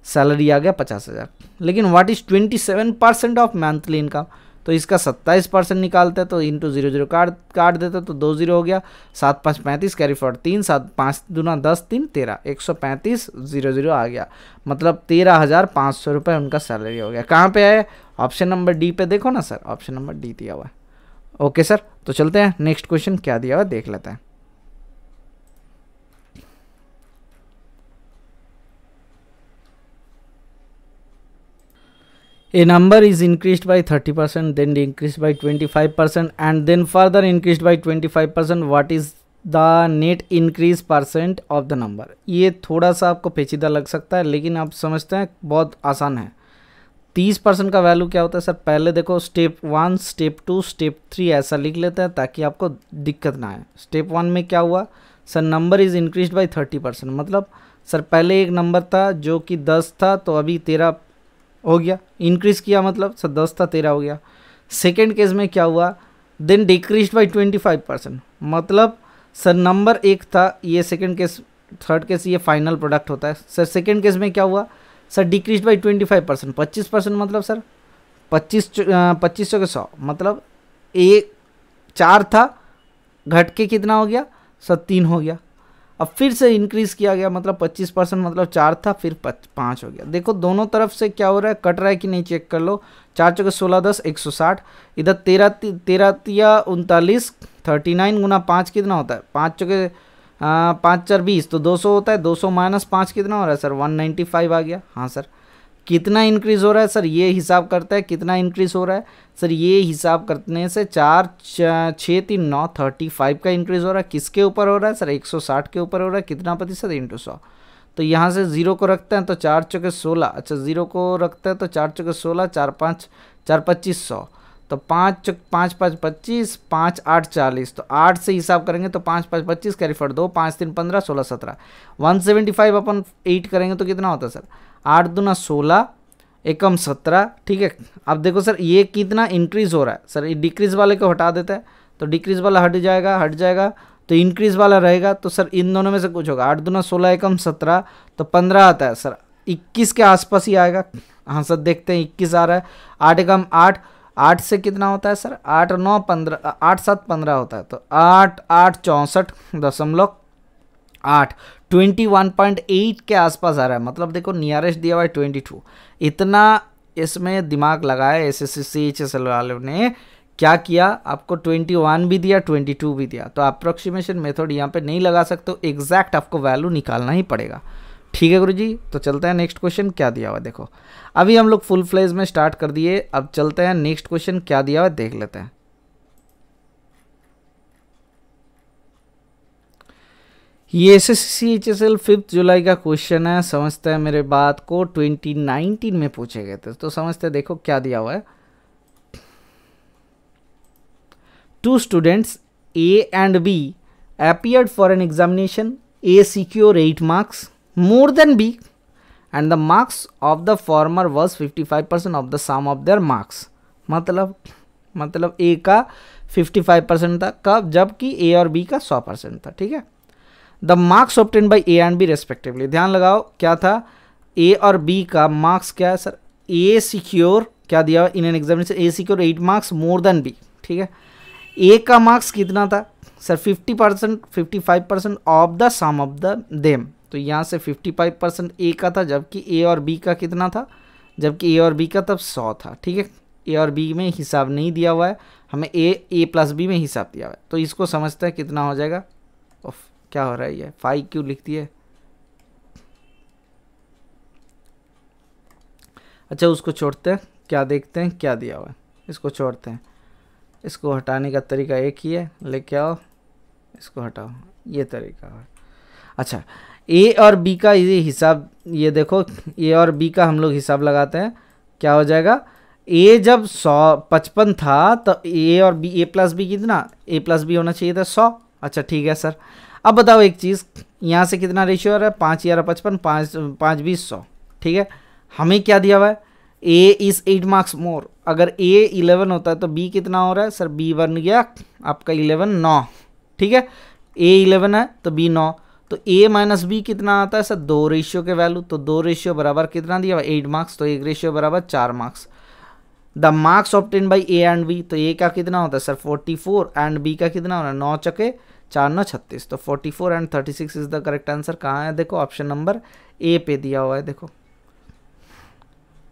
सैलरी आ गया 50,000। लेकिन what is 27% of monthly income, तो इसका 27% निकालते हैं, तो इंटू 0 काट देते तो 2 0 हो गया। 7 5 35 कैरी फॉरवर्ड 3, 7 5 दूना 10 3 13, 135,000 आ गया, मतलब 13,500 रुपये उनका सैलरी हो गया। कहाँ पे है, ऑप्शन नंबर डी पे देखो ना सर, ऑप्शन नंबर डी दिया हुआ है। ओके सर, तो चलते हैं नेक्स्ट क्वेश्चन क्या दिया हुआ देख लेते हैं। A number is increased by 30%, then increased by 25%, and then further increased by 25%. What is the net increase percent of the number? ये थोड़ा सा आपको पेचीदा लग सकता है, लेकिन आप समझते हैं बहुत आसान है। 30% का वैल्यू क्या होता है सर, पहले देखो स्टेप 1, स्टेप 2, स्टेप 3 ऐसा लिख लेते हैं ताकि आपको दिक्कत ना आए। स्टेप 1 में क्या हुआ sir, number is increase by 30%, मतलब सर पहले एक नंबर था जो कि 10 था, तो अभी 13 हो गया, इंक्रीज किया मतलब सर 10 था 13 हो गया। सेकेंड केस में क्या हुआ, देन डिक्रीज बाई 25%, मतलब सर नंबर एक था, ये सेकेंड केस, थर्ड केस ये फाइनल प्रोडक्ट होता है। सर सेकेंड केस में क्या हुआ सर, डिक्रीज बाई 25%, 25%, मतलब सर 25 के 100, मतलब एक 4 था, घट के कितना हो गया सर 3 हो गया। अब फिर से इंक्रीज किया गया, मतलब 25%, मतलब 4 था फिर 5 हो गया। देखो दोनों तरफ से क्या हो रहा है, कट रहा है कि नहीं चेक कर लो। 4 चौके 16 10 160, इधर 13 13 39 39 गुना 5 कितना होता है, 5 चौके 5 4 20, तो 200 होता है। 200 माइनस 5 कितना हो रहा है सर, 195 आ गया। हाँ सर, कितना इंक्रीज हो रहा है सर, ये हिसाब करता है कितना इंक्रीज हो रहा है सर, ये हिसाब करने से 4 6 3 9 35 का इंक्रीज हो रहा है। किसके ऊपर हो रहा है सर, 160 के ऊपर हो रहा है। कितना प्रतिशत, इंटू 100। तो यहाँ से 0 को रखते हैं तो 4 चौके 16, अच्छा 0 को रखते हैं तो 4 चौके 16, 4 5 4 25 100, तो 5 5 5 25, 5 8 40, तो 8 से हिसाब करेंगे तो 5 5 25 कैरी फॉर 2, 5 3 15 16 17, 175 अपन 8 करेंगे तो कितना होता है सर, 8 दूना 16 एकम 17। ठीक है, अब देखो सर ये कितना इंक्रीज हो रहा है सर, ये डिक्रीज वाले को हटा देता है, तो डिक्रीज वाला हट जाएगा तो इंक्रीज वाला रहेगा। तो सर इन दोनों में से कुछ होगा, 8 दूना 16 एकम 17, तो 15 आता है सर, 21 के आसपास ही आएगा। हाँ सर देखते हैं 21 आ रहा है। 8 एकम 8, 8 से कितना होता है सर, 8 9 15, 8 7 15 होता है, तो 8 8 64.8, 21.8 के आसपास आ रहा है। मतलब देखो नियरेस्ट दिया हुआ है 22। इतना इसमें दिमाग लगाया एसएससी CHSL वालों ने, क्या किया आपको 21 भी दिया 22 भी दिया, तो अप्रोक्सीमेशन मेथड यहाँ पे नहीं लगा सकते, एग्जैक्ट आपको वैल्यू निकालना ही पड़ेगा। ठीक है गुरुजी, तो चलते हैं नेक्स्ट क्वेश्चन क्या दिया हुआ है। देखो अभी हम लोग फुल फ्लेज में स्टार्ट कर दिए, अब चलते हैं नेक्स्ट क्वेश्चन क्या दिया हुआ है देख लेते हैं। ये एसएससी CHSL 5 जुलाई का क्वेश्चन है, समझते हैं मेरे बात को, 2019 में पूछे गए थे, तो समझते हैं। देखो क्या दिया हुआ है, 2 students A and B appeared for an examination. A secured 8 marks more than B and the marks of the former was 55% of the sum of their marks. मतलब A का 55% था कब, जबकि A और B का 100% था। ठीक है, the marks obtain by A and B respectively, ध्यान लगाओ क्या था, A और B का मार्क्स क्या है सर, A सिक्योर क्या दिया हुआ in an examination, A secure 8 marks more than B। ठीक है, A का मार्क्स कितना था sir, 50% 55% of the sum of the them, तो यहाँ से 55% A का था, जबकि A और B का कितना था, जबकि A और B का तब 100 था। ठीक है, A और B में हिसाब नहीं दिया हुआ है, हमें A प्लस B में हिसाब दिया हुआ है, तो इसको समझते हैं कितना हो जाएगा। क्या हो रहा है ये 5 क्यों लिखती है, अच्छा उसको छोड़ते हैं, क्या देखते हैं क्या दिया हुआ है, इसको छोड़ते हैं। इसको हटाने का तरीका एक ही है, लेके आओ इसको हटाओ, ये तरीका है। अच्छा, ए और बी का ये हिसाब, ये देखो ए और बी का हम लोग हिसाब लगाते हैं, क्या हो जाएगा, ए जब 155 था तो ए और बी, ए प्लस बी कितना, ए प्लस बी होना चाहिए था 100। अच्छा ठीक है सर, अब बताओ एक चीज़, यहाँ से कितना रेशियो आ रहा है, 5 11 55, 5 20 100, ठीक है। हमें क्या दिया हुआ है, ए इज़ 8 मार्क्स मोर, अगर ए 11 होता है तो बी कितना हो रहा है सर, बी बन गया आपका 11 9, ठीक है। ए 11 है तो बी 9, तो ए माइनस बी कितना आता है सर, 2 रेशियो के वैल्यू, तो 2 रेशियो बराबर कितना दिया हुआ 8 मार्क्स, तो 1 रेशियो बराबर 4 marks. The marks obtain by A and B, तो ए का कितना होता है सर 44 एंड बी का कितना हो रहा है 9 चके 4 9 36, तो 44 and 36 is the correct answer. कहाँ है देखो, ऑप्शन नंबर ए पे दिया हुआ है देखो,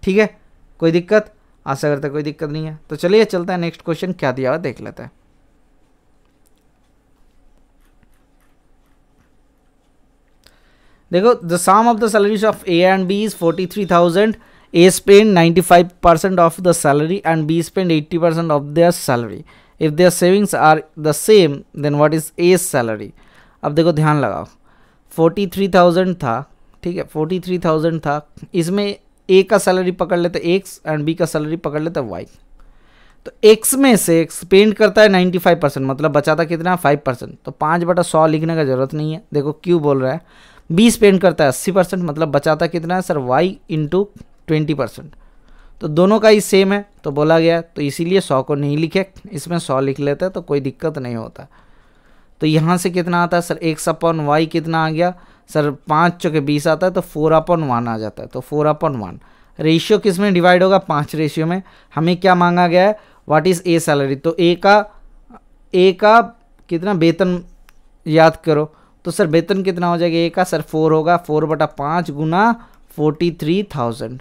ठीक है। कोई दिक्कत, आशा करते कोई दिक्कत नहीं है। तो चलिए चलते हैं नेक्स्ट क्वेश्चन क्या दिया हुआ देख लेते हैं। देखो, the sum of the salaries of A and B is 43,000, A spend 95% of the salary and B spend 80% of their salary. If their savings are the same, then what is A's salary? अब देखो ध्यान लगाओ, 43,000 था, ठीक है, 43,000 था, इसमें A का सैलरी पकड़ लेते X एंड B का सैलरी पकड़ लेते Y। तो X में से स्पेंड करता है 95%, मतलब बचाता कितना 5%, तो 5/100 लिखने का जरूरत नहीं है। देखो क्यों बोल रहा है, B स्पेंड करता है 80%, मतलब बचाता कितना है सर Y इंटू 20%, तो दोनों का ही सेम है तो बोला गया, तो इसीलिए 100 को नहीं लिखे, इसमें 100 लिख लेते हैं तो कोई दिक्कत नहीं होता। तो यहाँ से कितना आता है सर X/Y कितना आ गया सर, 5 चौके 20 आता है, तो 4/1 आ जाता है, तो 4/1 रेशियो किस में डिवाइड होगा 5 रेशियो में। हमें क्या मांगा गया है, व्हाट इज़ ए सैलरी, तो ए का कितना वेतन याद करो, तो सर वेतन कितना हो जाएगा ए का सर 4 होगा, 4/5 गुना 43,000,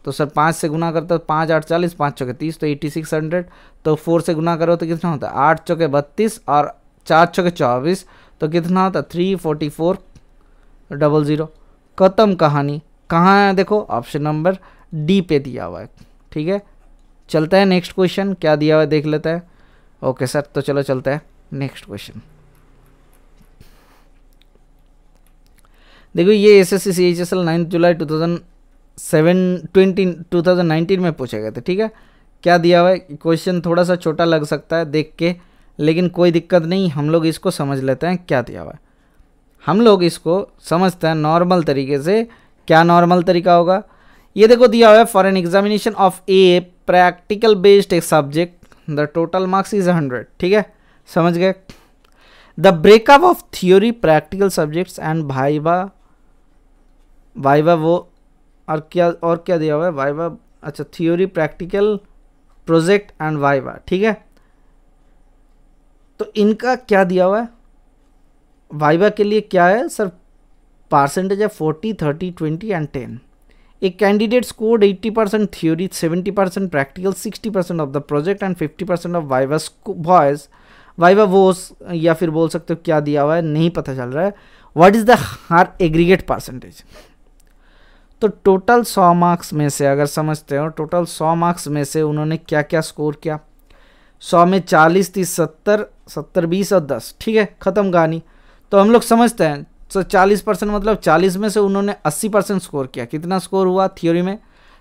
तो सर 5 से गुना करते हो 5 8 40, 5 चौके 30, तो 8600, तो 4 से गुना करो तो कितना होता है 8 चौके 32 और 4 चौके 24, तो कितना होता है 344,000। खत्म कहानी। कहाँ है देखो, ऑप्शन नंबर डी पे दिया हुआ है, ठीक है। चलते हैं नेक्स्ट क्वेश्चन क्या दिया हुआ है देख लेते हैं। ओके सर, तो चलो चलते हैं नेक्स्ट क्वेश्चन। देखो ये एसएससी CHSL 9 जुलाई 2019 में पूछे गए थे, ठीक है। क्या दिया हुआ है, क्वेश्चन थोड़ा सा छोटा लग सकता है देख के, लेकिन कोई दिक्कत नहीं, हम लोग इसको समझ लेते हैं क्या दिया हुआ है। हम लोग इसको समझते हैं नॉर्मल तरीके से। क्या नॉर्मल तरीका होगा, ये देखो दिया हुआ है, for an examination of a practical based एक subject the total marks is 100, ठीक है, समझ गए। The breakup of theory practical subjects and viva वो और क्या दिया हुआ है वाइवा, अच्छा theory practical project and viva, ठीक है। तो इनका क्या दिया हुआ है, वाइवा के लिए क्या है सर, परसेंटेज है 40 30 20 एंड 10। एक candidate scored 80% theory, 70% practical, 60% of the project and 50% of viva voice, viva voce, या फिर बोल सकते हो क्या दिया हुआ है नहीं पता चल रहा है। What is the her aggregate percentage, तो टोटल 100 मार्क्स में से अगर समझते हो, टोटल 100 मार्क्स में से उन्होंने क्या क्या स्कोर किया, 100 में 40 30 70 70 20 और 10, ठीक है, ख़त्म कहानी। तो हम लोग समझते हैं, तो 40% मतलब 40 में से उन्होंने 80% स्कोर किया। कितना स्कोर हुआ थ्योरी में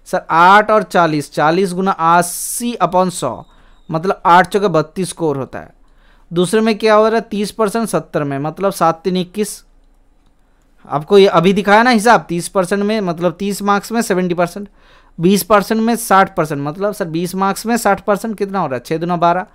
सर 8 और 40, 40 गुना 80/100, मतलब 8 चौके 32 स्कोर होता है। दूसरे में क्या हो रहा है 30% 70 में, मतलब 7 3 21, आपको ये अभी दिखाया ना हिसाब, 30% में मतलब 30 मार्क्स में 70%, 20% में 60%, मतलब सर 20 मार्क्स में 60% कितना हो रहा है 6 दूना 12।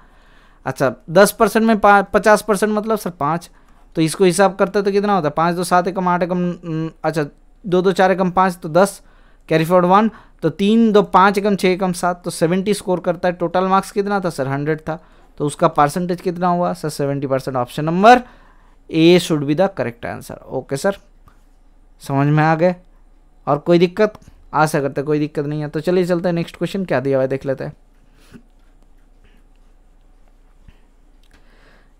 अच्छा 10% में 50%, मतलब सर 5, तो इसको हिसाब करते तो कितना होता है 5 2 7 एकम 8 एकम, अच्छा 2 2 4 एकम 5, तो 10 कैरी फॉरवर्ड 1, तो 3 2 5 एकम 6 एकम 7, तो 70 स्कोर करता है। टोटल मार्क्स कितना था सर 100 था, तो उसका परसेंटेज कितना हुआ sir 70%। Option number A should be the correct answer. Okay sir, समझ में आ गए, और कोई दिक्कत, आशा करते कोई दिक्कत नहीं है। तो चलिए चलते हैं नेक्स्ट क्वेश्चन क्या दिया हुआ है देख लेते हैं।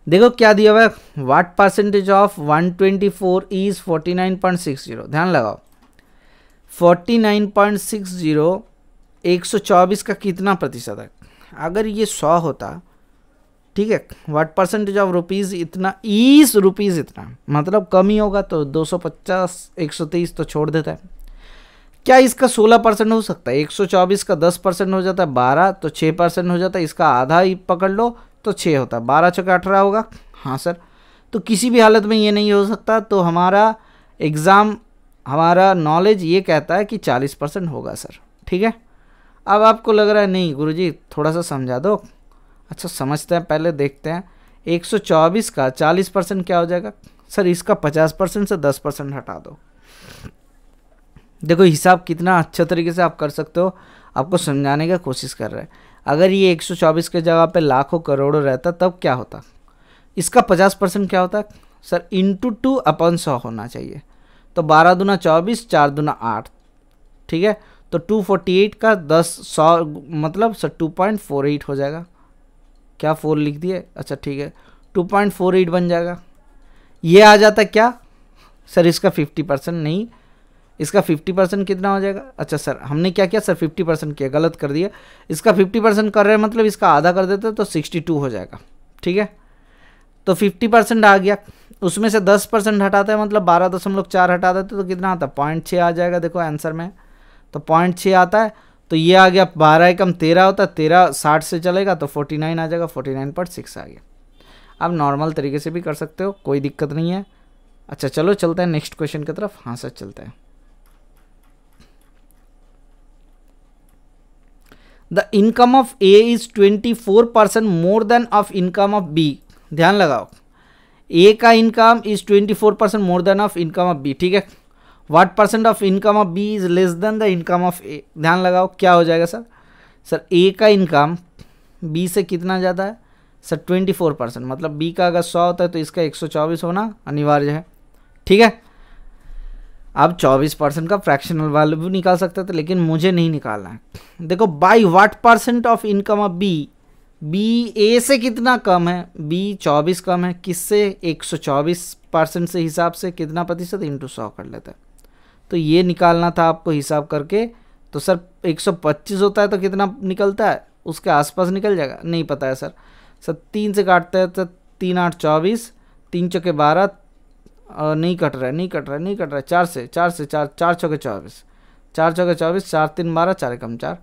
देखो क्या दिया हुआ है, व्हाट परसेंटेज ऑफ 124 इज 49.60। ध्यान लगाओ 49.60 124 का कितना प्रतिशत है। अगर ये 100 होता ठीक है। व्हाट परसेंटेज ऑफ रुपीज़ इतना, इस रुपीज़ इतना, मतलब कम ही होगा तो 250, 123 तो छोड़ देता है। क्या इसका 16% हो सकता है? 124 का 10% हो जाता है 12, तो 6% हो जाता है। इसका आधा ही पकड़ लो तो 6 होता है, 12 चौके 18 होगा। हाँ सर, तो किसी भी हालत में ये नहीं हो सकता। तो हमारा एग्ज़ाम, हमारा नॉलेज ये कहता है कि 40% होगा सर। ठीक है। अब आपको लग रहा है नहीं गुरुजी थोड़ा सा समझा दो। अच्छा समझते हैं, पहले देखते हैं। 124 का 40% क्या हो जाएगा सर? इसका 50% से 10% हटा दो। देखो हिसाब कितना अच्छा तरीके से आप कर सकते हो, आपको समझाने की कोशिश कर रहे हैं। अगर ये 124 के जगह पे लाखों करोड़ों रहता तब क्या होता? इसका 50% क्या होता सर? इंटू 2/100 होना चाहिए। तो 12 दूना 24, 4 दूना 8, ठीक है। तो 248 का 10 मतलब सर 2.48 हो जाएगा। क्या 4 लिख दिए? अच्छा ठीक है, 2.48 बन जाएगा। ये आ जाता क्या सर? इसका 50% नहीं, इसका 50% कितना हो जाएगा? अच्छा सर हमने क्या किया सर? 50% किया, गलत कर दिया। इसका 50% कर रहे हैं मतलब इसका आधा कर देते तो 62 हो जाएगा। ठीक है, तो 50% आ गया, उसमें से 10% हटाते हैं मतलब 12.4 हटा देते तो कितना आता है? 0.6 आ जाएगा। देखो आंसर में तो 0.6 आता है। तो ये आ गया 12 एकम 13 होता है, 13 60 से चलेगा तो 49 आ जाएगा, 49.6 आ गया। आप नॉर्मल तरीके से भी कर सकते हो, कोई दिक्कत नहीं है। अच्छा चलो चलते हैं नेक्स्ट क्वेश्चन की तरफ। हाँ सर चलते हैं। The income of A is 24% more than of income of B. ध्यान लगाओ, ए का income is 24% more than of income of B. ठीक है, what percent of income of B is less than the income of A. ध्यान लगाओ क्या हो जाएगा सर? सर ए का इनकम बी से कितना ज़्यादा है सर? 24%, मतलब बी का अगर 100 होता है तो इसका 124 होना अनिवार्य है। ठीक है, आप 24% का फ्रैक्शनल वैल्यू भी निकाल सकते थे, लेकिन मुझे नहीं निकालना है। देखो by what percent of income of B, B A से कितना कम है? बी 24 कम है, किससे? 124% से हिसाब से कितना प्रतिशत? इंटू 100 कर लेता है। तो ये निकालना था आपको हिसाब करके। तो सर 125 होता है तो कितना निकलता है? उसके आसपास निकल जाएगा, नहीं पता है सर। सर 3 से काटते हैं तो 3 8 24, 3 चौके 12, नहीं कट रहा है 4 से 4 चौके 24, 4 चौके 24, 4 3 12, 4 एकम 4।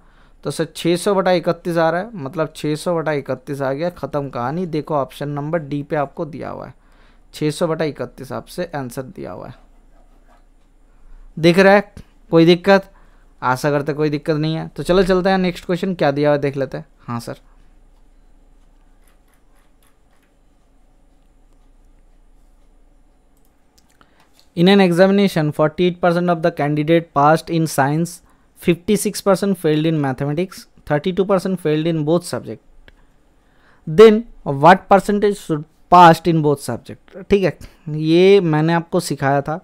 तो सर 600/31 आ रहा है, मतलब 600/31 आ गया। ख़त्म कहानी। देखो ऑप्शन नंबर डी पे आपको दिया हुआ है, 600/31 आपसे आंसर दिया हुआ है। दिख रहा है? कोई दिक्कत? आशा करते कोई दिक्कत नहीं है। तो चलो चलते हैं नेक्स्ट क्वेश्चन क्या दिया हुआ है देख लेते हैं। हाँ sir, in an examination 48% of the candidate passed in science, 56% failed in mathematics, 32% failed in both subject, then what percentage should passed in both subject? ठीक है, ये मैंने आपको सिखाया था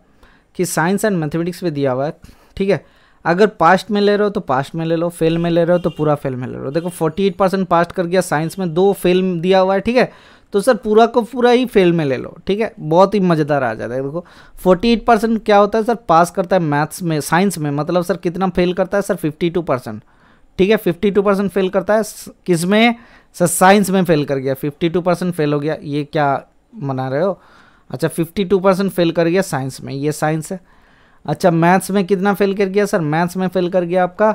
कि साइंस एंड मैथमेटिक्स में दिया हुआ है। ठीक है, अगर पास्ट में ले रहे हो तो पास्ट में ले लो, फेल में ले रहे हो तो पूरा फेल में ले लो। देखो 48% पास्ट कर गया साइंस में, 2 फेल दिया हुआ है। ठीक है, तो सर पूरा को पूरा ही फेल में ले लो। ठीक है, बहुत ही मज़ेदार आ जाता है। देखो 48% क्या होता है सर? पास करता है मैथ्स में, साइंस में, मतलब सर कितना फेल करता है सर? 52%। ठीक है, 52% फेल करता है किस में सर? साइंस में फेल कर गया, 52% फेल हो गया। ये क्या मना रहे हो? अच्छा 52% फेल कर गया साइंस में, ये साइंस है। अच्छा मैथ्स में कितना फेल कर गया सर? मैथ्स में फेल कर गया आपका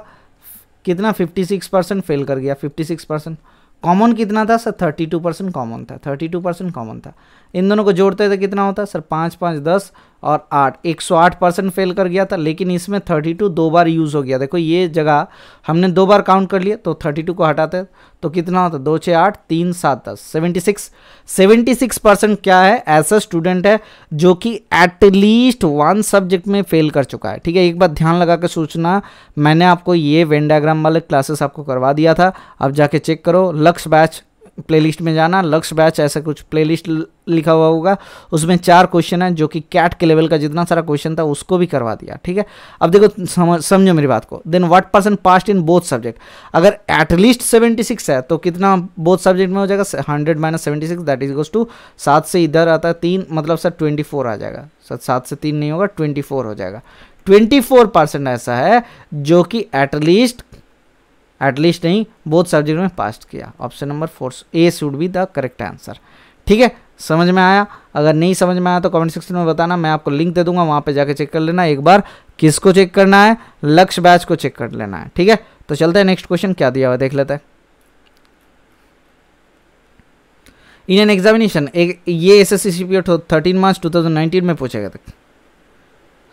कितना? 56% फेल कर गया, 56%। कॉमन कितना था सर? 32% कॉमन था, 32% कॉमन था। इन दोनों को जोड़ते थे कितना होता है सर? 5 5 10 और 8, 108% फेल कर गया था। लेकिन इसमें 32 2 बार यूज़ हो गया। देखो ये जगह हमने 2 बार काउंट कर लिया, तो 32 को हटाते तो कितना होता? 2 6 8 3 7 10, 76% क्या है? ऐसा स्टूडेंट है जो कि एटलीस्ट 1 सब्जेक्ट में फेल कर चुका है। ठीक है, एक बात ध्यान लगा कर सोचना, मैंने आपको ये वेन डायग्राम वाले क्लासेस आपको करवा दिया था, अब जाके चेक करो। लक्ष्य बैच प्लेलिस्ट में जाना, लक्ष्य बैच ऐसा कुछ प्लेलिस्ट लिखा हुआ होगा, उसमें 4 क्वेश्चन है जो कि कैट के लेवल का जितना सारा क्वेश्चन था उसको भी करवा दिया। ठीक है, अब देखो समझो मेरी बात को। Then what percent passed in both subject? अगर एटलीस्ट 76 है तो कितना बोथ सब्जेक्ट में हो जाएगा? 100 - 76 दैट इज इक्वल्स टू 7 से इधर आता है 3, मतलब सर 24 आ जाएगा। सर 7 से 3 नहीं होगा, 24 हो जाएगा। 24% ऐसा है जो कि एटलीस्ट एटलीस्ट नहीं, बोथ सब्जेक्ट में पास किया। Option number 4 A should be the correct answer. ठीक है, समझ में आया? अगर नहीं समझ में आया तो कमेंट सेक्शन में बताना, मैं आपको लिंक दे दूंगा, वहाँ पे जाके चेक कर लेना एक बार। किसको चेक करना है? लक्ष्य बैच को चेक कर लेना है। ठीक है, तो चलते हैं नेक्स्ट क्वेश्चन क्या दिया हुआ देख लेते हैं। इन एन एग्जामिनेशन, ये एसएससी सीपीओ 13 मार्च 2019 में पूछा गया था।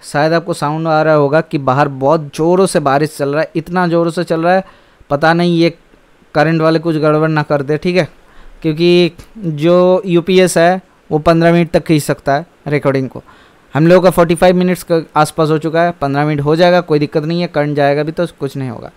शायद आपको साउंड आ रहा होगा कि बाहर बहुत ज़ोरों से बारिश चल रहा है, इतना ज़ोरों से चल रहा है पता नहीं ये करंट वाले कुछ गड़बड़ ना कर दे। ठीक है, क्योंकि जो यूपीएस है वो 15 मिनट तक खींच सकता है रिकॉर्डिंग को। हम लोगों का 45 मिनट्स के आसपास हो चुका है, 15 मिनट हो जाएगा, कोई दिक्कत नहीं है, करंट जाएगा भी तो कुछ नहीं होगा।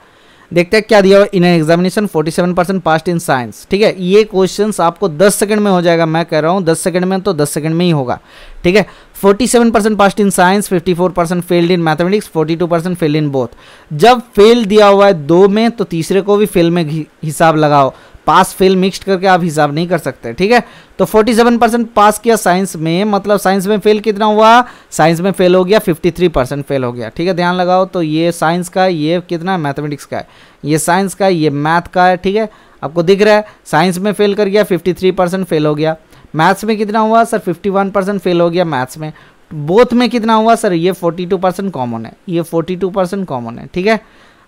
देखते हैं क्या दिया हुआ। In examination 47% past in science. ठीक है, ये क्वेश्चंस आपको 10 सेकंड में हो जाएगा, मैं कह रहा हूँ 10 सेकंड में, तो 10 सेकंड में ही होगा। ठीक है, 47% past in science, 54% failed in mathematics, 42% fail in both. जब फेल दिया हुआ है 2 में तो तीसरे को भी फेल में हिसाब लगाओ, पास फेल मिक्स्ड करके आप हिसाब नहीं कर सकते। ठीक है, तो 47% पास किया साइंस में, मतलब साइंस में फेल कितना हुआ? साइंस में फेल हो गया 53% फेल हो गया। ठीक है, ध्यान लगाओ, तो ये साइंस का, ये कितना मैथमेटिक्स का है, ये साइंस का, ये मैथ का है। ठीक है, आपको दिख रहा है साइंस में फेल कर गया 53% फेल हो गया। मैथ्स में कितना हुआ सर? 51% फेल हो गया मैथ्स में। बोथ में कितना हुआ सर? ये 42% कॉमन है, ये 42% कॉमन है। ठीक है,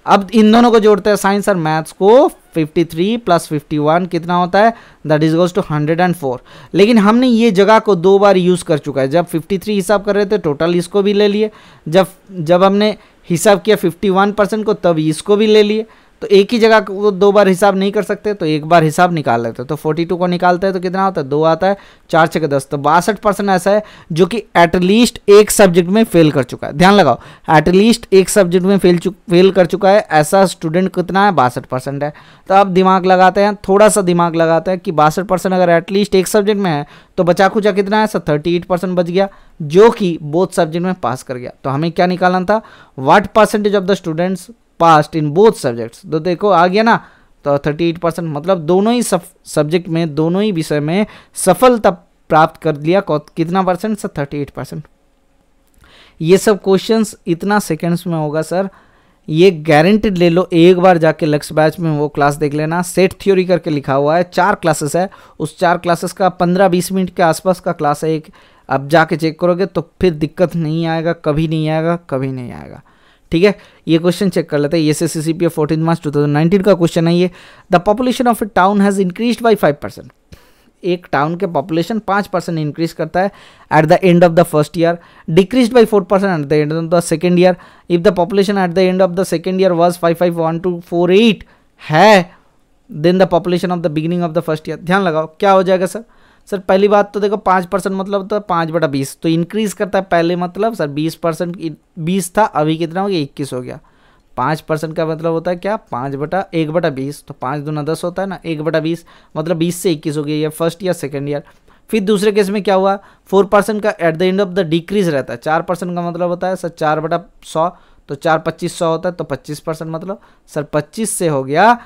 अब इन दोनों को जोड़ते हैं साइंस और मैथ्स को, 53 + 51 कितना होता है? That is goes to 104। लेकिन हमने ये जगह को 2 बार यूज़ कर चुका है। जब 53 हिसाब कर रहे थे टोटल इसको भी ले लिए, जब हमने हिसाब किया 51% को तब इसको भी ले लिए। तो एक ही जगह को 2 बार हिसाब नहीं कर सकते, तो एक बार हिसाब निकाल लेते। तो 42 को निकालते हैं तो कितना होता है? 2 आता है, 4 × 10, तो 62% ऐसा है जो कि एटलीस्ट एक सब्जेक्ट में फेल कर चुका है। ध्यान लगाओ, एटलीस्ट एक सब्जेक्ट में फेल कर चुका है, ऐसा स्टूडेंट कितना है? 62% है। तो अब दिमाग लगाते हैं, थोड़ा सा दिमाग लगाते हैं कि 62% अगर एटलीस्ट एक सब्जेक्ट में है तो बचा खुचा कितना है सर? 38% बच गया, जो कि बोथ सब्जेक्ट में पास कर गया। तो हमें क्या निकालना था? What percentage of the students past in both subjects. तो देखो आ गया ना, तो 38%, मतलब दोनों ही सब्जेक्ट में, दोनों ही विषय में सफलता प्राप्त कर लिया। कितना परसेंट सर? 38%। ये सब क्वेश्चंस इतना सेकंड्स में होगा सर, ये गारंटेड ले लो। एक बार जाके लक्ष्य बैच में वो क्लास देख लेना, सेट थ्योरी करके लिखा हुआ है, 4 क्लासेस है, उस 4 क्लासेस का 15-20 मिनट के आसपास का क्लास है एक। अब जाके चेक करोगे तो फिर दिक्कत नहीं आएगा, कभी नहीं आएगा, कभी नहीं आएगा। ठीक है, ये क्वेश्चन चेक कर लेते हैं। एसएससी सीपीओ 14 मार्च 2019 का क्वेश्चन है ये। The population of a town has increased by 5%। एक टाउन के पॉपुलेशन 5% इंक्रीज करता है at the end of the first year, decrease by 4% at the end of the second year. If the population at the end of the second year was 551248 है, then the population of the beginning of the first year. ध्यान लगाओ क्या हो जाएगा sir? Sir पहली बात तो देखो 5% मतलब तो 5/20, तो इंक्रीज करता है पहले, मतलब सर 20% 20 था, अभी कितना हो गया? 21 हो गया। 5% का मतलब होता है क्या? 5/1/20, तो 5 दूना 10 होता है ना, 1/20 मतलब 20 से 21 हो गया। ये फर्स्ट ईयर सेकेंड ईयर। फिर दूसरे केस में क्या हुआ? 4% का eight the end of the decrease रहता है। 4% का मतलब होता है सर 4/100, तो 4 2500 होता है, तो 25% मतलब सर 25 से हो गया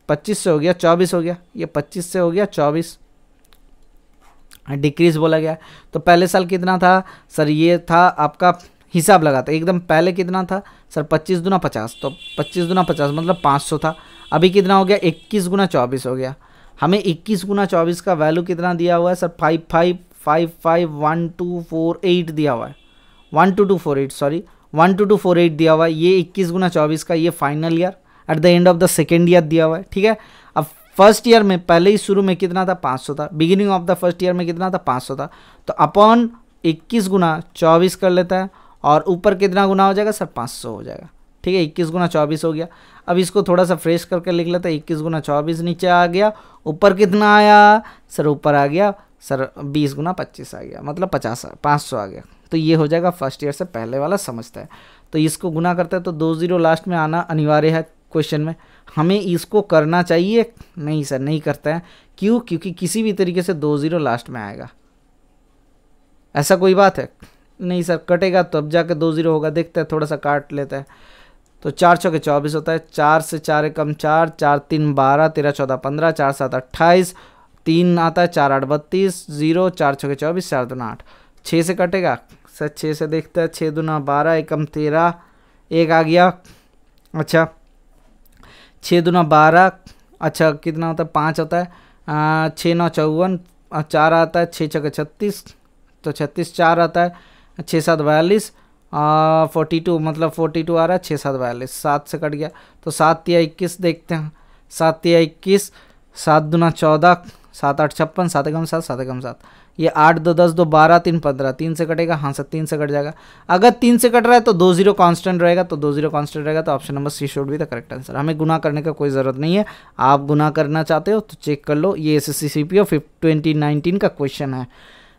25 से हो गया 24 हो गया, ये 25 से हो गया 24, डिक्रीज बोला गया। तो पहले साल कितना था सर? ये था आपका, हिसाब लगाता एकदम पहले कितना था सर? 25 दूना 50, तो 25 दूना 50 मतलब 500 था। अभी कितना हो गया? 21 × 24 हो गया। हमें 21 × 24 का वैल्यू कितना दिया हुआ है सर? 55551248 दिया हुआ है, 12248 सॉरी 12248 दिया हुआ है। ये 21 × 24 का ये final year eight the end of the second year दिया हुआ है। ठीक है, अब फर्स्ट ईयर में पहले ही शुरू में कितना था? 500 था। Beginning of the first year में कितना था? 500 था। तो अपॉन 21 × 24 कर लेता है, और ऊपर कितना गुना हो जाएगा सर? 500 हो जाएगा। ठीक है, 21 × 24 हो गया। अब इसको थोड़ा सा फ्रेश करके लिख लेते हैं। 21 × 24 नीचे आ गया, ऊपर कितना आया सर? ऊपर आ गया सर 20 × 25 आ गया, मतलब 500 आ गया। तो ये हो जाएगा फर्स्ट ईयर से पहले वाला, समझता है। तो इसको गुना करते हैं तो 2 0 लास्ट में आना अनिवार्य है क्वेश्चन में। हमें इसको करना चाहिए? नहीं सर, नहीं करते हैं। क्यों? क्योंकि किसी भी तरीके से 2 0 लास्ट में आएगा। ऐसा कोई बात है? नहीं सर, कटेगा तो अब जाके 2 0 होगा। देखते हैं, थोड़ा सा काट लेते हैं। तो 4 × 24 होता है, 4 से 4 कम 4, 4 3 12, 13 14 15, 4 7 28, 3 आता है, 4 8 32, 0, 4 6 24, 4 2 8, 6 से कटेगा सर? 6 से देखते हैं, 6 2 12, 1 कम 13, 1 आ गया। अच्छा, 6 दूना 12, अच्छा कितना होता है 5 होता है, 6 9 54, 4 आता है, 6 6 36, तो 36 4 आता है, 6 7 42, 42 मतलब 42 आ रहा है, 6 7 42, 7 से कट गया तो 7 3 21 देखते हैं, 7 3 21, 7 दूना 14, 7 8 56, 7 एकम 7, 7 एकम 7, ये 8 2 10 2 12 3 15, 3 से कटेगा, हाँ सर 3 से कट जाएगा। अगर 3 से कट रहा है तो 2 0 कांस्टेंट रहेगा, तो 2 0 कांस्टेंट रहेगा, तो option number C should be the correct answer. हमें गुना करने का कोई ज़रूरत नहीं है, आप गुना करना चाहते हो तो चेक कर लो, ये एसएससी सीपीओ 2019 का क्वेश्चन है।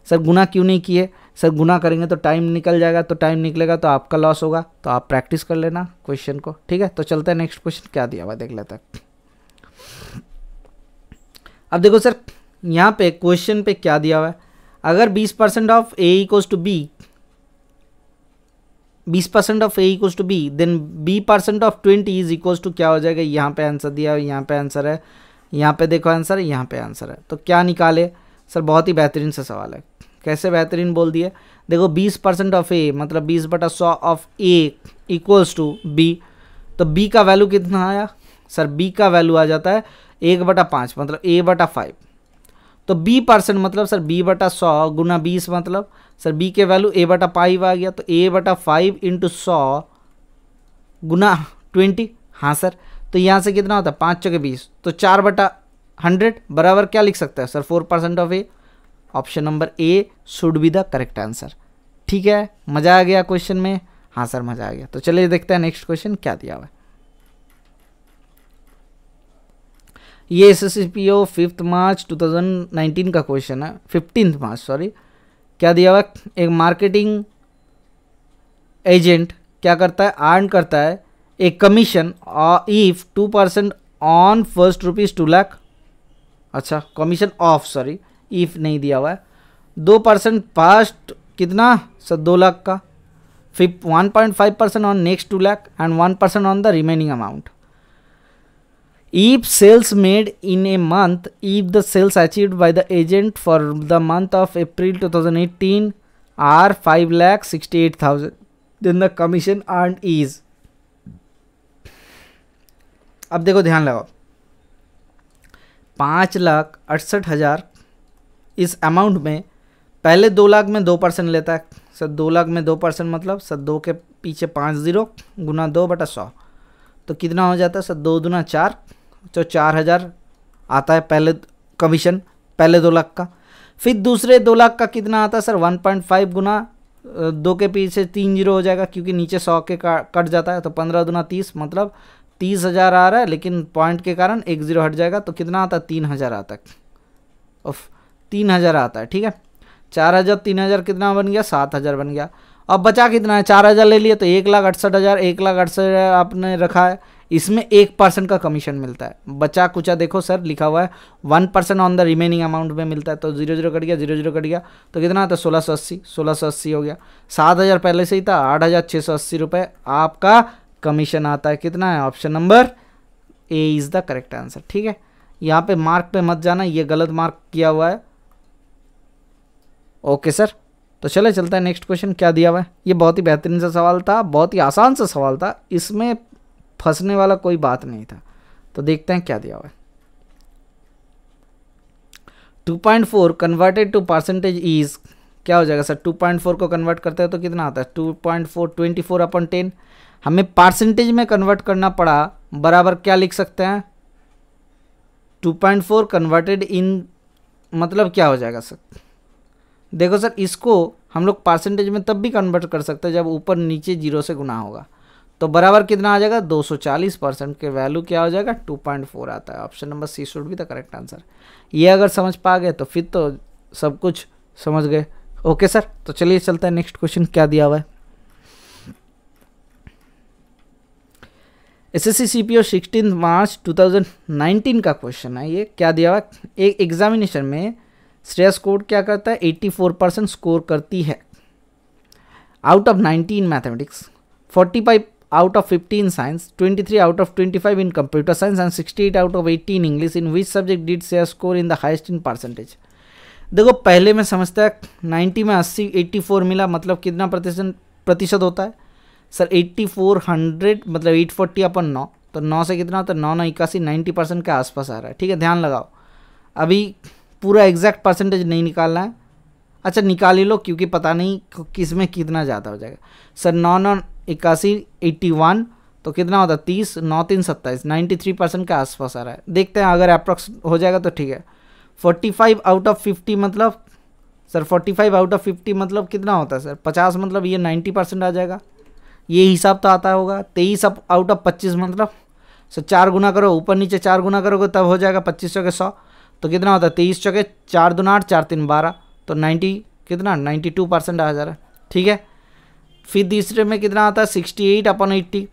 सर गुना क्यों नहीं किए? सर गुना करेंगे तो टाइम निकल जाएगा, तो टाइम निकलेगा तो आपका लॉस होगा, तो आप प्रैक्टिस कर लेना क्वेश्चन को, ठीक है। तो चलते हैं नेक्स्ट क्वेश्चन क्या दिया हुआ देख लेते हैं। अब देखो सर यहाँ पे क्वेश्चन पे क्या दिया हुआ है, अगर 20% of A equals to B, 20% of A equals to B, then b% of 20 is equals to क्या हो जाएगा। यहाँ पे आंसर दिया है, यहाँ पे आंसर है, यहाँ पे देखो आंसर है, यहाँ पे आंसर है, तो क्या निकाले। सर बहुत ही बेहतरीन सा सवाल है, कैसे बेहतरीन बोल दिए। देखो 20% ऑफ ए मतलब 20/100 of A equals to B, तो बी का वैल्यू कितना आया सर, बी का वैल्यू आ जाता है 1/5 मतलब a/5, तो b% मतलब सर b/100 गुना 20 मतलब सर b के वैल्यू a/5 आ गया, तो a/5 इंटू 100 गुना 20, हाँ सर, तो यहाँ से कितना होता है 5 चौके 20, तो 4/100 बराबर क्या लिख सकते हैं sir 4% of A. Option number A should be the correct answer, ठीक है। मज़ा आ गया क्वेश्चन में, हाँ सर मज़ा आ गया। तो चलिए देखते हैं नेक्स्ट क्वेश्चन क्या दिया हुआ है। ये एसएससीपीओ 5 मार्च 2019 का क्वेश्चन है, 15 मार्च सॉरी। क्या दिया हुआ है, एक मार्केटिंग एजेंट क्या करता है, अर्न करता है एक commission if 2% on first ₹2 lakh, अच्छा कमीशन ऑफ सॉरी इफ नहीं दिया हुआ है, 2% फर्स्ट कितना सर 2 लाख का, फिर 1.5% on next 2 lakh and 1% on the remaining amount. If sales made in a month, if the sales achieved by the agent for the month of April 2018 are 5,68,000, then the commission earned is। अब देखो ध्यान लगाओ, 5,68,000 इस amount में पहले 2 लाख में 2% लेता है सर, 2 लाख में 2% मतलब सर 2 के पीछे 5 0 गुना 2/100, तो कितना हो जाता है सर 2 दूना 4, तो 4,000 आता है पहले कमीशन पहले 2 लाख का। फिर दूसरे 2 लाख का कितना आता है सर 1.5 गुना 2 के पीछे 3 0 हो जाएगा, क्योंकि नीचे 100 के कट जाता है, तो 15 दूना 30 मतलब 30,000 आ रहा है, लेकिन पॉइंट के कारण 1 0 हट जाएगा, तो कितना आता है 3,000 आता है, उफ 3,000 आता है, ठीक है। 4,000 3,000 कितना बन गया 7,000 बन गया। अब बचा कितना है, 4,000 ले लिए तो 1,68,000, 1,68,000 आपने रखा है, इसमें 1% का कमीशन मिलता है। बचा कुचा देखो सर लिखा हुआ है 1% ऑन द रिमेनिंग अमाउंट में मिलता है, तो 0 0 कट गया, 0 0 कट गया, तो कितना आता है 1,680 हो गया। 7,000 पहले से ही था, 8,680 रुपये आपका कमीशन आता है। कितना है, option number A is the correct answer, ठीक है। यहाँ पे मार्क पे मत जाना, ये गलत मार्क किया हुआ है, ओके सर। तो चले चलता है नेक्स्ट क्वेश्चन क्या दिया हुआ है। ये बहुत ही बेहतरीन सा सवाल था, बहुत ही आसान सा सवाल था, इसमें फंसने वाला कोई बात नहीं था। तो देखते हैं क्या दिया हुआ है। 2.4 कन्वर्टेड टू परसेंटेज इज क्या हो जाएगा सर, 2.4 को कन्वर्ट करते हैं तो कितना आता है 2.4 24/10। हमें परसेंटेज में कन्वर्ट करना पड़ा, बराबर क्या लिख सकते हैं 2.4 कन्वर्टेड इन मतलब क्या हो जाएगा सर। देखो सर इसको हम लोग परसेंटेज में तब भी कन्वर्ट कर सकते हैं जब ऊपर नीचे 0 से गुना होगा, तो बराबर कितना आ जाएगा 240% के वैल्यू क्या हो जाएगा 2.4 आता है। Option number C should be the correct answer. ये अगर समझ पा गए तो फिर तो सब कुछ समझ गए, ओके सर। तो चलिए चलते हैं नेक्स्ट क्वेश्चन क्या दिया हुआ है। एसएससी सीपीओ 16 मार्च 2019 का क्वेश्चन है। ये क्या दिया हुआ है, एक एग्जामिनेशन में श्रेया स्कोर क्या करता है 84% स्कोर करती है out of 19 mathematics, 45 out of 15 science, 23 out of 25 in computer science and 68 out of 80 in English. In which subject did Shreya score in the highest in percentage? देखो पहले में समझता है 90 में 80 84 मिला मतलब कितना प्रतिशत होता है सर 84 100 मतलब 840/9 तो 9 से कितना होता है, 9 9 81, 90% के आसपास आ रहा है। ठीक है, ध्यान लगाओ, अभी पूरा एग्जैक्ट परसेंटेज नहीं निकालना है। अच्छा निकाल ही लो, क्योंकि पता नहीं किस में कितना ज़्यादा हो जाएगा। सर 9 9 81 81, तो कितना होता है 30, 9 3 27, 93% के आसपास आ रहा है। देखते हैं अगर अप्रॉक्स हो जाएगा तो ठीक है। 45 आउट ऑफ 50 मतलब सर 45 आउट ऑफ 50 मतलब कितना होता है सर 50, मतलब ये 90% आ जाएगा। ये हिसाब तो आता होगा। 23 आउट ऑफ 25 मतलब सर 4 गुना करो, ऊपर नीचे 4 गुना करोगे तब हो जाएगा 25 चौके 100, तो कितना होता है 23 चौके 4 दूना 8, 4 3 12, तो 90 कितना 92% आ जा रहा है। ठीक है, फिर तीसरे में कितना आता है 68/80,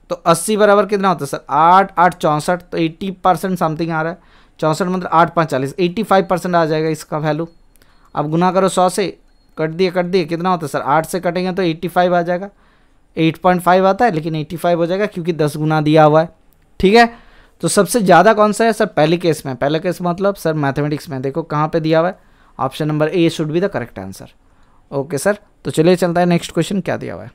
तो 80 बराबर कितना होता है सर 8 8 64, तो 80% समथिंग आ रहा है। 64 मतलब 8 5 40, 85% आ जाएगा इसका वैल्यू। अब गुना करो 100 से, कट दिए कितना होता है सर 8 से कटेंगे तो 85 आ जाएगा। 8.5 आता है लेकिन 85 हो जाएगा क्योंकि 10 गुना दिया हुआ है। ठीक है, तो सबसे ज़्यादा कौन सा है सर पहले केस में, पहले केस मतलब सर मैथमेटिक्स में देखो कहाँ पे दिया हुआ है, option number A should be the correct answer. Okay sir, तो चलिए चलता है नेक्स्ट क्वेश्चन क्या दिया हुआ है।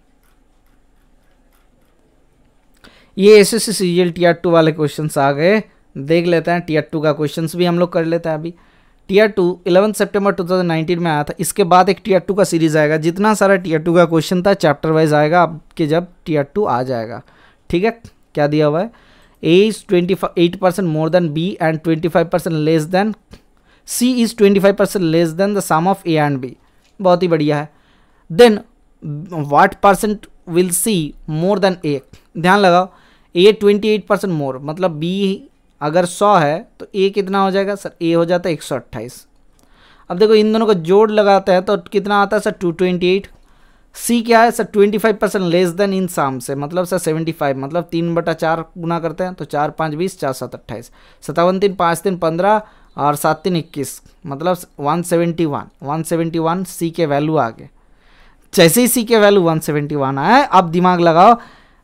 ये एसएससी सीजीएल टीआर 2 वाले क्वेश्चंस आ गए, देख लेते हैं। टीआर 2 का क्वेश्चंस भी हम लोग कर लेते हैं अभी। टीआर 2 11 सितंबर 2019 में आया था। इसके बाद एक टीआर 2 का सीरीज आएगा, जितना सारा टीआर 2 का क्वेश्चन था चैप्टर वाइज आएगा आपके जब टीआर 2 आ जाएगा। ठीक है, क्या दिया हुआ है, A is 28% more than B and 25% less than C is 25% less than the sum of A and B. बहुत ही बढ़िया है। Then what percent will C more than A. ध्यान लगाओ, ए 28% मोर मतलब बी अगर 100 है तो ए कितना हो जाएगा सर, ए हो जाता है 128। अब देखो इन दोनों को जोड़ लगाते हैं तो कितना आता है सर 228। सी क्या है सर 25% लेस देन इन साम से, मतलब सर 75, मतलब 3/4 गुना करते हैं तो 4 5 20, 4 7 28, 57 3 5 3 15 और 7 3 21, मतलब 171 सी के वैल्यू आ गए। जैसे ही सी के वैल्यू 171 आए, अब दिमाग लगाओ,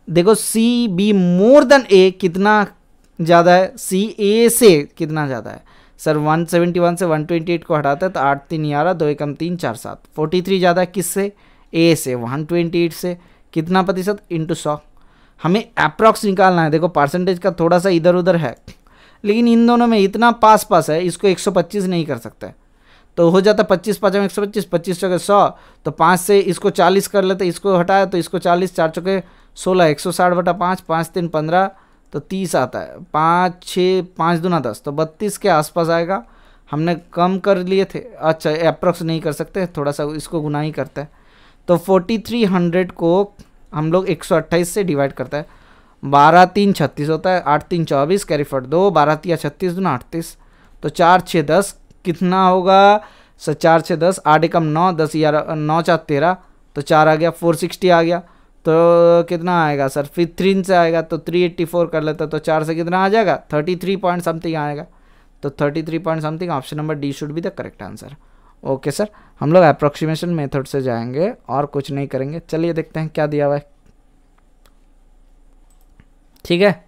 देखो सी बी मोर देन ए कितना ज़्यादा है, सी ए से कितना ज़्यादा है सर 171 से 128 को हटाते हैं तो 8 3 11 2 1 3 4 7, 43 ज़्यादा है किससे, ए से 128 से, कितना प्रतिशत इंटू 100। हमें अप्रॉक्स निकालना है। देखो परसेंटेज का थोड़ा सा इधर उधर है, लेकिन इन दोनों में इतना पास पास है, इसको 125 नहीं कर सकते, तो हो जाता 25 5 125, 25 चौके 100, तो 5 से इसको 40 कर लेते, इसको हटाया तो इसको 40, 4 चौके 16, 160/5, 5 3 15, तो 30 आता है, 5 6 5 दूना 10, तो 32 के आसपास आएगा। हमने कम कर लिए थे, अच्छा अप्रॉक्स नहीं कर सकते, थोड़ा सा इसको गुना ही करते हैं, तो 4300 को हम लोग 128 से डिवाइड करते हैं। 12 3 36 होता है, 8 3 24, कैरी फॉरवर्ड 2, 12 3 36 दूना 38, तो 4 6 10 कितना होगा सर 4 6 10, 8 एकम 9, 10 11 9 4 13, तो 4 आ गया, 460 आ गया, तो कितना आएगा सर, फिर 3 से आएगा तो 384 कर लेता, तो 4 से कितना आ जाएगा 33 पॉइंट समथिंग आएगा, तो 33 point something, option number D should be the correct answer. Okay sir, हम लोग अप्रोक्सीमेशन मेथड से जाएंगे और कुछ नहीं करेंगे। चलिए देखते हैं क्या दिया हुआ है। ठीक है,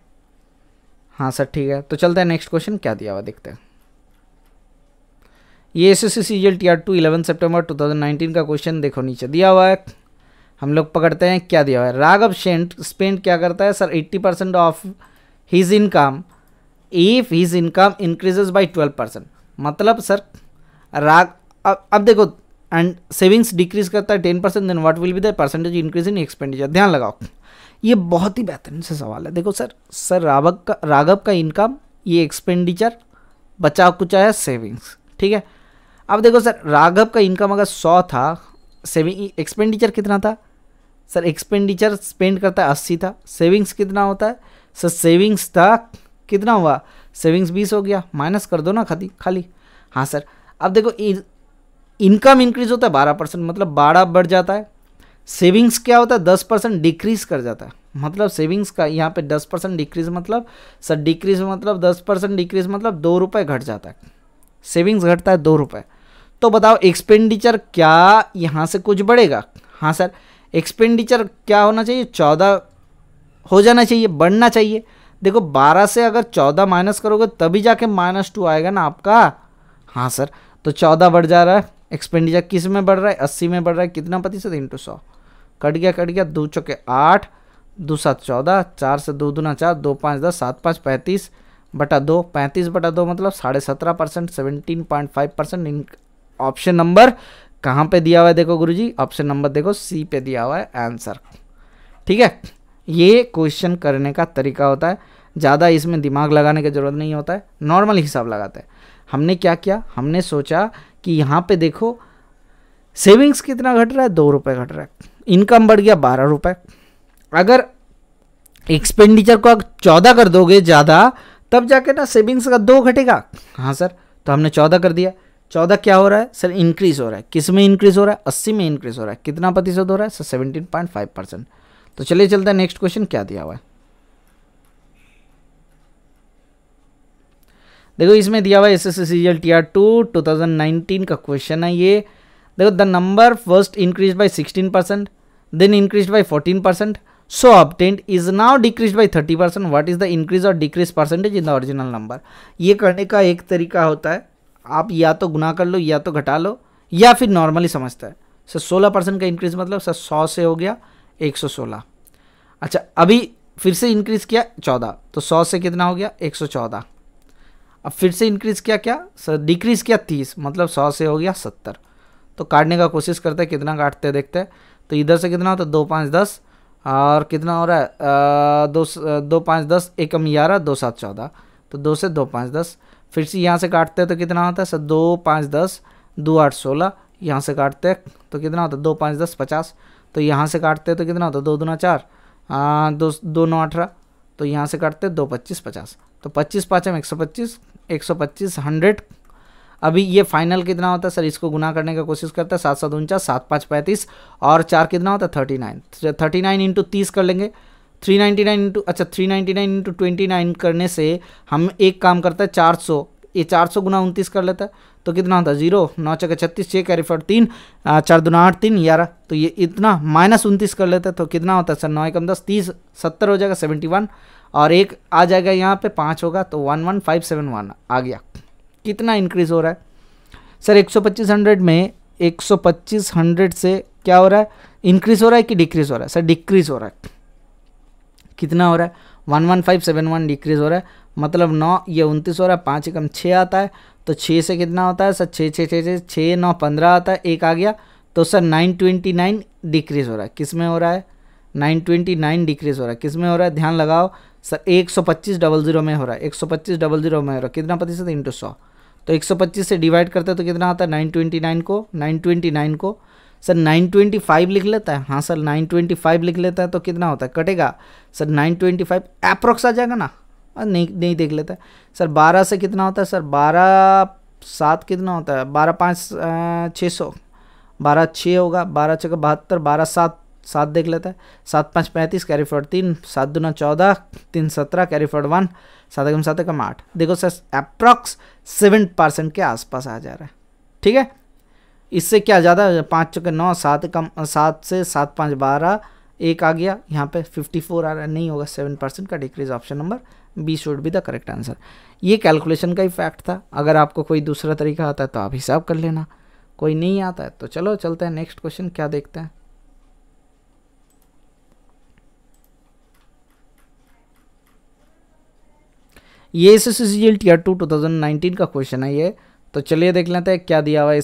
हाँ सर ठीक है, तो चलते हैं नेक्स्ट क्वेश्चन क्या दिया हुआ देखते हैं। ये एसएससी सीजीएल टीआर 2 11 सितंबर 2019 का क्वेश्चन देखो नीचे दिया हुआ है। हम लोग पकड़ते हैं क्या दिया हुआ है। राघव स्पेंड क्या करता है sir 80% of his income if his income increases by 12%, मतलब सर अब देखो एंड सेविंग्स डिक्रीज करता है 10%, then what will be the percentage increase in expenditure. ध्यान लगाओ, ये बहुत ही बेहतरीन से सवाल है। देखो सर राघव का इनकम, ये एक्सपेंडिचर, बचा कुचा है सेविंग्स। ठीक है, अब देखो सर राघव का इनकम अगर 100 था, सेविंग एक्सपेंडिचर कितना था सर, एक्सपेंडिचर स्पेंड करता है 80 था, सेविंग्स कितना होता है सर, सेविंग्स था कितना हुआ, सेविंग्स 20 हो गया, माइनस कर दो ना खाली। हाँ सर, अब देखो इनकम इंक्रीज होता है 12%, मतलब 12 बढ़ जाता है। सेविंग्स क्या होता है 10% डिक्रीज कर जाता है, मतलब सेविंग्स का यहाँ पे 10% डिक्रीज, मतलब सर डिक्रीज मतलब 10% डिक्रीज मतलब 2 रुपये घट जाता है, सेविंग्स घटता है 2 रुपये। तो बताओ एक्सपेंडिचर क्या यहाँ से कुछ बढ़ेगा। हाँ सर, एक्सपेंडिचर क्या होना चाहिए 14 हो जाना चाहिए, बढ़ना चाहिए। देखो 12 से अगर 14 माइनस करोगे तभी जाके -2 आएगा ना आपका। हाँ सर, तो 14 बढ़ जा रहा है, एक्सपेंडिचर किस में बढ़ रहा है 80 में बढ़ रहा है, कितना प्रतिशत इंटू 100, कट गया 2 चौके 8, 2 7 14, 4 से 2 दूना 4, 2 5 10, 7 5 35 बटा 2, 35 बटा 2 मतलब 17.5%, 17.5%। ऑप्शन नंबर कहाँ पे दिया हुआ है देखो गुरुजी, ऑप्शन नंबर देखो सी पे दिया हुआ है आंसर। ठीक है, ये क्वेश्चन करने का तरीका होता है, ज़्यादा इसमें दिमाग लगाने की ज़रूरत नहीं होता है, नॉर्मल हिसाब लगाते हैं। हमने क्या किया, हमने सोचा कि यहाँ पे देखो सेविंग्स कितना घट रहा है, 2 रुपये घट रहा है, इनकम बढ़ गया 12 रुपये। अगर एक्सपेंडिचर को 14 कर दोगे ज़्यादा, तब जाके ना सेविंग्स का 2 घटेगा। हाँ सर, तो हमने 14 कर दिया। 14 क्या हो रहा है सर, इंक्रीज हो रहा है। किस में इंक्रीज हो रहा है, 80 में इंक्रीज हो रहा है। कितना प्रतिशत हो रहा है सर, 17.5%। तो चलिए चलते हैं नेक्स्ट क्वेश्चन क्या दिया हुआ है। देखो इसमें दिया हुआ है एसएससी सीजीएल टीआर 2 2019 का क्वेश्चन है ये। देखो the number first increase by 16%, then increase by 14%, so obtained is now decreased by 30%. what is the increase or decrease percentage in the original number? ये करने का एक तरीका होता है, आप या तो गुना कर लो या तो घटा लो या फिर नॉर्मली समझता है। सर 16% का इंक्रीज मतलब सर 100 से हो गया 116। अच्छा अभी फिर से इंक्रीज किया 14, तो 100 से कितना हो गया 114। अब फिर से इंक्रीज किया क्या सर, डिक्रीज किया 30, मतलब 100 से हो गया 70। तो काटने का कोशिश करते हैं, कितना काटते हैं देखते हैं। तो इधर से कितना होता है 2 5 10 और कितना हो रहा है 2 5 10, 1 11, 2 7 14, तो 2 से 2 5 10। फिर से यहाँ से काटते हैं तो कितना होता है सर 2 5 10, 2 8 16। यहाँ से काटते हैं तो कितना होता है 2 5 10 50। तो यहाँ से काटते हैं तो कितना होता है 2 दूना 4, 2 9 18। तो यहाँ से काटते हैं 2 25 50। तो 25 5 125, 125 100। अभी ये फाइनल कितना होता है सर, इसको गुना करने का कोशिश करते हैं। 7 7 49, 7 5 35 और 4 कितना होता है 39। 39 इंटू 30 कर लेंगे, 399 इंटू 399 इंटू 29 करने से हम एक काम करता है 400, ये 400 गुना 29 कर लेता है। तो कितना होता है 0 9 चौके 36, 6 कैरी फॉर 3, 4 दूना 8 3 11। तो ये इतना माइनस 29 कर लेते हैं। तो कितना होता है सर 9 एकम 10 30, 70 हो जाएगा 71 और एक आ जाएगा यहाँ पे 5 होगा तो 11571 आ गया। कितना इंक्रीज हो रहा है सर 125 में 125 से क्या हो रहा है, इंक्रीज हो रहा है कि डिक्रीज हो रहा है सर, डिक्रीज हो रहा है। कितना हो रहा है 11571 डिक्रीज हो रहा है, मतलब 9 ये 29 हो रहा है, 5 एकम 6 आता है। तो 6 से कितना होता है सर 6 6 6 6 6 9 15 आता है, एक आ गया। तो सर 929 डिक्रीज हो रहा है। किस में हो रहा है 929 डिक्रीज हो रहा है, किस में हो रहा है ध्यान लगाओ सर 125 में हो रहा है, 125 में हो रहा है। कितना प्रतिशत इंटू 100, तो 125 से डिवाइड करते हैं तो कितना आता है 929 को सर 925 लिख लेता है। हाँ सर 925 लिख लेता है तो कितना होता है कटेगा सर 925 अप्रोक्स आ जाएगा ना, नहीं देख लेता है सर। 12 से कितना होता है सर 12 7 कितना होता है 12 5 600, 12 6 होगा, 12 6 72, 12 7 7 देख लेता है। 7 5 35 कैरी फॉर 3, 7 दूना 14, 3 17 कैरी फॉर 1, 7 एकम 7 एकम 8। देखो सर अप्रॉक्स 7% के आसपास आ जा रहा है। ठीक है, इससे क्या ज़्यादा 5 चौके 9, 7 कम 7 से 7 5 12, एक आ गया यहाँ पे 54 आ रहा है, नहीं होगा 7% का decrease. Option number B should be the correct answer. ये कैलकुलेशन का ही फैक्ट था। अगर आपको कोई दूसरा तरीका आता है तो आप हिसाब कर लेना, कोई नहीं आता है तो चलो चलते हैं नेक्स्ट क्वेश्चन क्या देखते हैं। ये एसएससी सीजीएल टीआर 2 2019 का क्वेश्चन है ये। तो चलिए देख लेते हैं क्या दिया हुआ है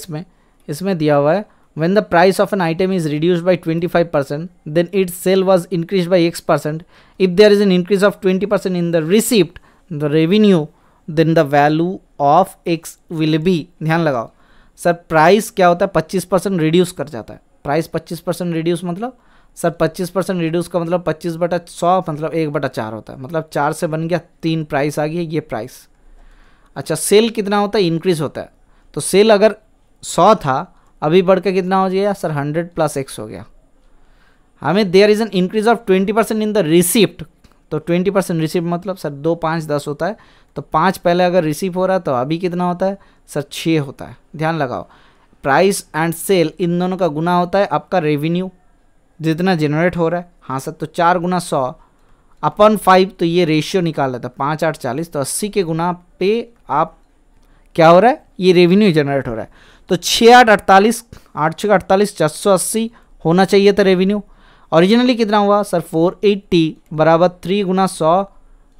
इसमें दिया हुआ है when the price of an item is reduced by 25% then its sale was increased by x%. if there is an increase of 20% in the receipt the revenue then the value of x will be। ध्यान लगाओ sir, price क्या होता है 25% reduce कर जाता है। Price 25% reduce मतलब sir 25% reduce का मतलब 25/100 मतलब 1/4 होता है, मतलब 4 से बन गया 3 प्राइस आ गई ये प्राइस। अच्छा सेल कितना होता है इंक्रीज होता है, तो सेल अगर 100 था अभी बढ़ के कितना हो गया सर 100 + x हो गया। हमें there is an increase of 20% in the receipt, तो 20% रिसिप्ट मतलब सर 2 5 10 होता है, तो 5 पहले अगर रिसीव हो रहा है तो अभी कितना होता है सर 6 होता है। ध्यान लगाओ प्राइस एंड सेल इन दोनों का गुना होता है आपका रेवेन्यू जितना जनरेट हो रहा है। हाँ सर, तो 4 गुना 100 अपन 5, तो ये रेशियो निकाल लेता है 5 8 40, तो 80 के गुना पे आप क्या हो रहा है ये रेवेन्यू जनरेट हो रहा है। तो 6 8 48, 8 6 48, 480 होना चाहिए था रेवेन्यू। ओरिजिनली कितना हुआ सर 480 बराबर 3 गुना 100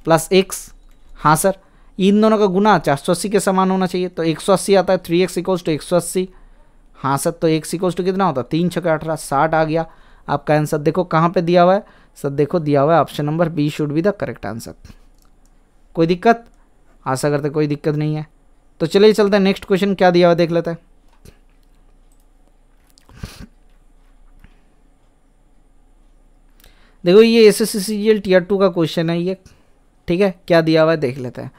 प्लस x। हाँ सर, इन दोनों का गुना 480 के समान होना चाहिए, तो 180 आता है, 3x इक्वल्स टू 180। हाँ सर, तो x इक्वल्स टू कितना होता है 3 छक्का 18, 60 आ गया आपका आंसर। देखो कहाँ पे दिया हुआ है सर, देखो दिया हुआ है option number B should be the correct answer. कोई दिक्कत? आशा करते कोई दिक्कत नहीं है। तो चलिए चलते हैं नेक्स्ट क्वेश्चन क्या दिया हुआ देख लेते हैं। देखो ये SSCGL टीयर 2 का क्वेश्चन है ये, ठीक है। क्या दिया हुआ है देख लेते हैं।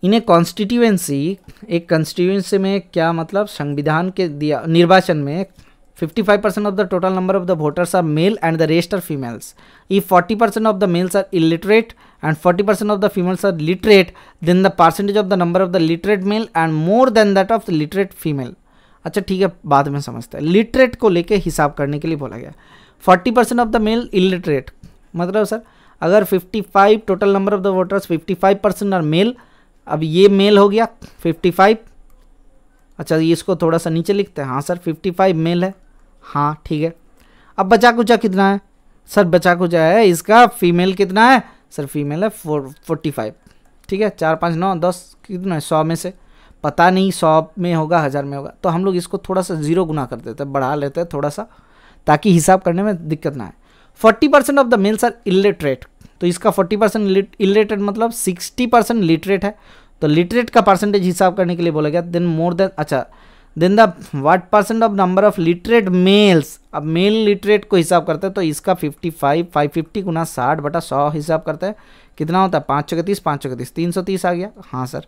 इन्हें कॉन्स्टिट्यूएंसी, एक कॉन्स्टिट्यूएंसी में क्या मतलब संविधान के दिया निर्वाचन में 55% of the total number of the voters are male and the rest are females. If 40% of the males are illiterate and 40% of the females are literate, then the percentage of the number of the literate male and more than that of the literate female. अच्छा ठीक है, बाद में समझते हैं। Literate को लेके हिसाब करने के लिए बोला गया। 40% ऑफ द मेल इलिटरेट मतलब सर अगर 55 total number of the voters 55% are male, अब ये मेल हो गया 55। अच्छा ये इसको थोड़ा सा नीचे लिखते हैं। हाँ सर 55 मेल है, हाँ ठीक है। अब बचा कुचा कितना है सर? बचा कुचा है इसका फीमेल कितना है सर? फीमेल है 45, ठीक है। 4 5 9 10 कितना है 100 में से, पता नहीं 100 में होगा 1000 में होगा, तो हम लोग इसको थोड़ा सा 0 गुना कर देते हैं, बढ़ा लेते हैं थोड़ा सा ताकि हिसाब करने में दिक्कत ना आए। 40% of the males are illiterate, तो इसका 40% इलिटरेट मतलब 60% लिटरेट है, तो लिटरेट का परसेंटेज हिसाब करने के लिए बोला गया। देन मोर देन, अच्छा then the what percent of number of literate males. अब मेल लिटरेट को हिसाब करते हैं तो इसका 55 550 गुना 60 बटा 100 हिसाब करते हैं, कितना होता है 5 चौके 30 5 चौके 30 330 आ गया। हाँ सर,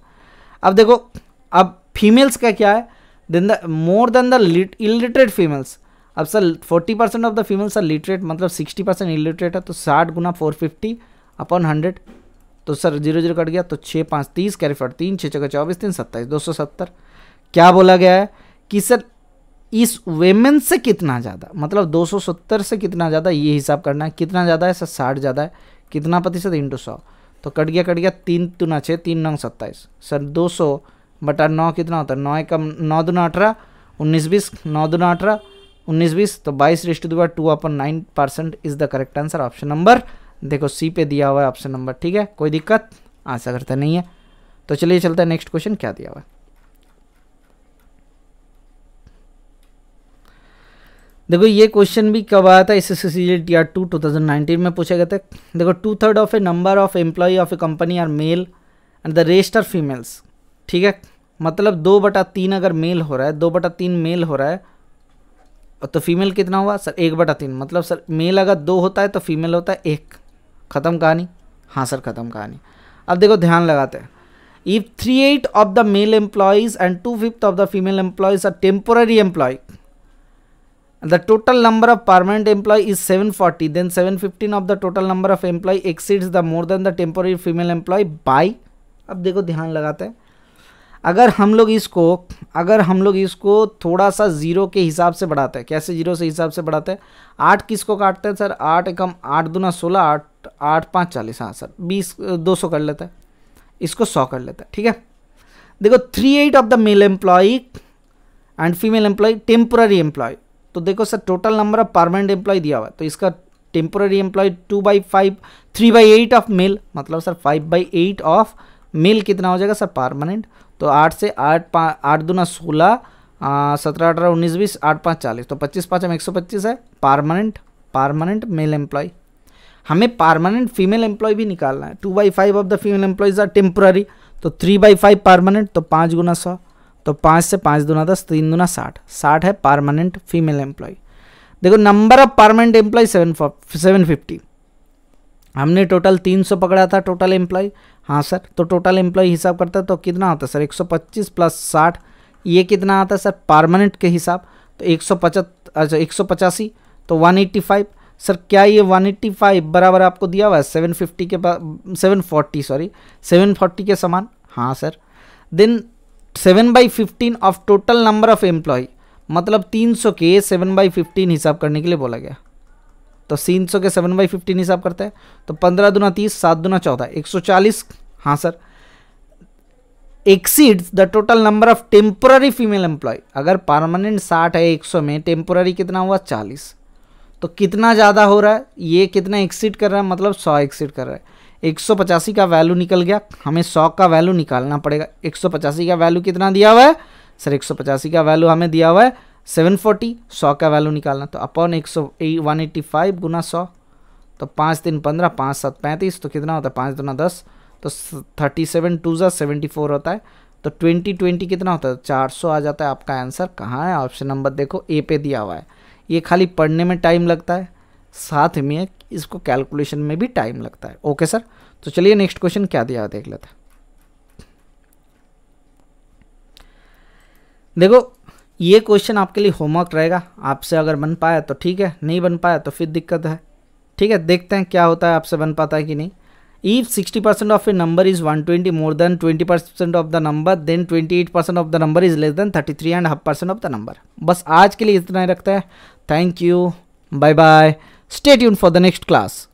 अब देखो अब फीमेल्स का क्या है, then the more than the illiterate females. अब sir 40% of the females are literate मतलब 60% इलिटरेट है, तो 60 गुना 450 अपॉन 100, तो सर 0 0 कट गया, तो 6 5 30 कैरी फॉर 3 6 चौके 24 3 27 270। क्या बोला गया है कि सर इस वेमेन से कितना ज़्यादा, मतलब 270 से कितना ज़्यादा ये हिसाब करना है। कितना ज़्यादा है सर? 60 ज़्यादा है। कितना प्रतिशत? इंटू 100, तो कट गया 3 दूना 6 3 9 27। सर 200 बटा 9 कितना होता है? 9 एकम 9 दूना 18 19 20 9 दूना 18 19 20, तो 22:2/9% is the correct answer. Option number देखो सी पे दिया हुआ है ऑप्शन नंबर, ठीक है। कोई दिक्कत? आशा करता नहीं है। तो चलिए चलता है नेक्स्ट क्वेश्चन क्या दिया हुआ है। देखो ये क्वेश्चन भी कब आया था? SSCGL टीयर 2 2019 में पूछे गए थे। देखो 2/3 of a number of employee of a company are male and the rest are females, ठीक है। मतलब 2/3 अगर मेल हो रहा है, 2/3 मेल हो रहा है, तो फीमेल कितना हुआ सर? 1/3, मतलब सर मेल अगर 2 होता है तो फीमेल होता है 1। ख़त्म कहानी। हाँ सर ख़त्म कहानी। अब देखो ध्यान लगाते हैं। If 3/8 of the male employees and 2/5 of the female employees are temporary employee, the total number of permanent employee is 740, then 715 of the total number of employee exceeds the more than the temporary female employee by। अब देखो ध्यान लगाते हैं, अगर हम लोग इसको थोड़ा सा 0 के हिसाब से बढ़ाते हैं। कैसे 0 से हिसाब से बढ़ाते हैं? 8 किसको काटते हैं सर? 8 एकम 8 दूना 16 8 8 5 40। हाँ सर 20 200 कर लेते हैं, इसको 100 कर लेते हैं, ठीक है। देखो 3/8 of the male employee and female employee temporary employee, तो देखो sir total number of permanent employee दिया हुआ है, तो इसका टेम्पोररी एम्प्लॉय 2/5 3/8 ऑफ मेल, मतलब सर 5/8 ऑफ मेल कितना हो जाएगा सर? परमानेंट। तो 8 से 8 दूना 16 17 18 19 20 8 5 40, तो 25 5 125 है परमानेंट मेल एम्प्लॉय। हमें परमानेंट फीमेल एम्प्लॉय भी निकालना है। 2/5 of the female employees are temporary, तो 3/5 परमानेंट, तो 5 गुना 100, तो 5 से 5 दूना 10 3 दूना 60 है परमानेंट फीमेल एम्प्लॉय। देखो नंबर ऑफ परमानेंट एम्प्लॉय 750, हमने टोटल 300 पकड़ा था टोटल एम्प्लॉय। हाँ सर, तो टोटल एम्प्लॉय हिसाब करता है तो कितना होता है सर? 125 प्लस 60, ये कितना आता है सर परमानेंट के हिसाब? तो 185, तो 185। सर क्या ये 185 बराबर आपको दिया हुआ है 740 के समान? हाँ sir. Then 7/15 of total number of employee, मतलब 300 के 7/15 हिसाब करने के लिए बोला गया, तो 300 के 7/15 हिसाब करते हैं, तो 15 दूना 30 7 दूना 14 140। हाँ sir. Exceeds the total number of temporary female employ, अगर परमानेंट 60 है 100 में, टेम्पोररी कितना हुआ 40, तो कितना ज़्यादा हो रहा है, ये कितना एक्सीड कर रहा है, मतलब 100 एक्सीड कर रहा है। 185 का वैल्यू निकल गया, हमें 100 का वैल्यू निकालना पड़ेगा। 185 का वैल्यू कितना दिया हुआ है सर, 185 का वैल्यू हमें दिया हुआ है 740, 100 का वैल्यू निकालना, तो अपॉन 185 गुना 100, तो 5 3 15, 5 7 35, तो कितना होता है 5 दूना 10, तो 37 2 74 होता है। तो 20 कितना होता है 400 आ जाता है। आपका आंसर कहाँ है, ऑप्शन नंबर देखो ए पे दिया हुआ है। ये खाली पढ़ने में टाइम लगता है, साथ में इसको कैलकुलेशन में भी टाइम लगता है। ओके सर, तो चलिए नेक्स्ट क्वेश्चन क्या दिया देख लेते हैं। देखो ये क्वेश्चन आपके लिए होमवर्क रहेगा, आपसे अगर बन पाया तो ठीक है, नहीं बन पाया तो फिर दिक्कत है। ठीक है, देखते हैं क्या होता है, आपसे बन पाता है कि नहीं। If 60% of a number is 120 more than 20% of the number, then 28% of the number is less than 33.5% of the number। बस आज के लिए इतना ही रखते हैं। Thank you, bye bye, stay tune for the next class.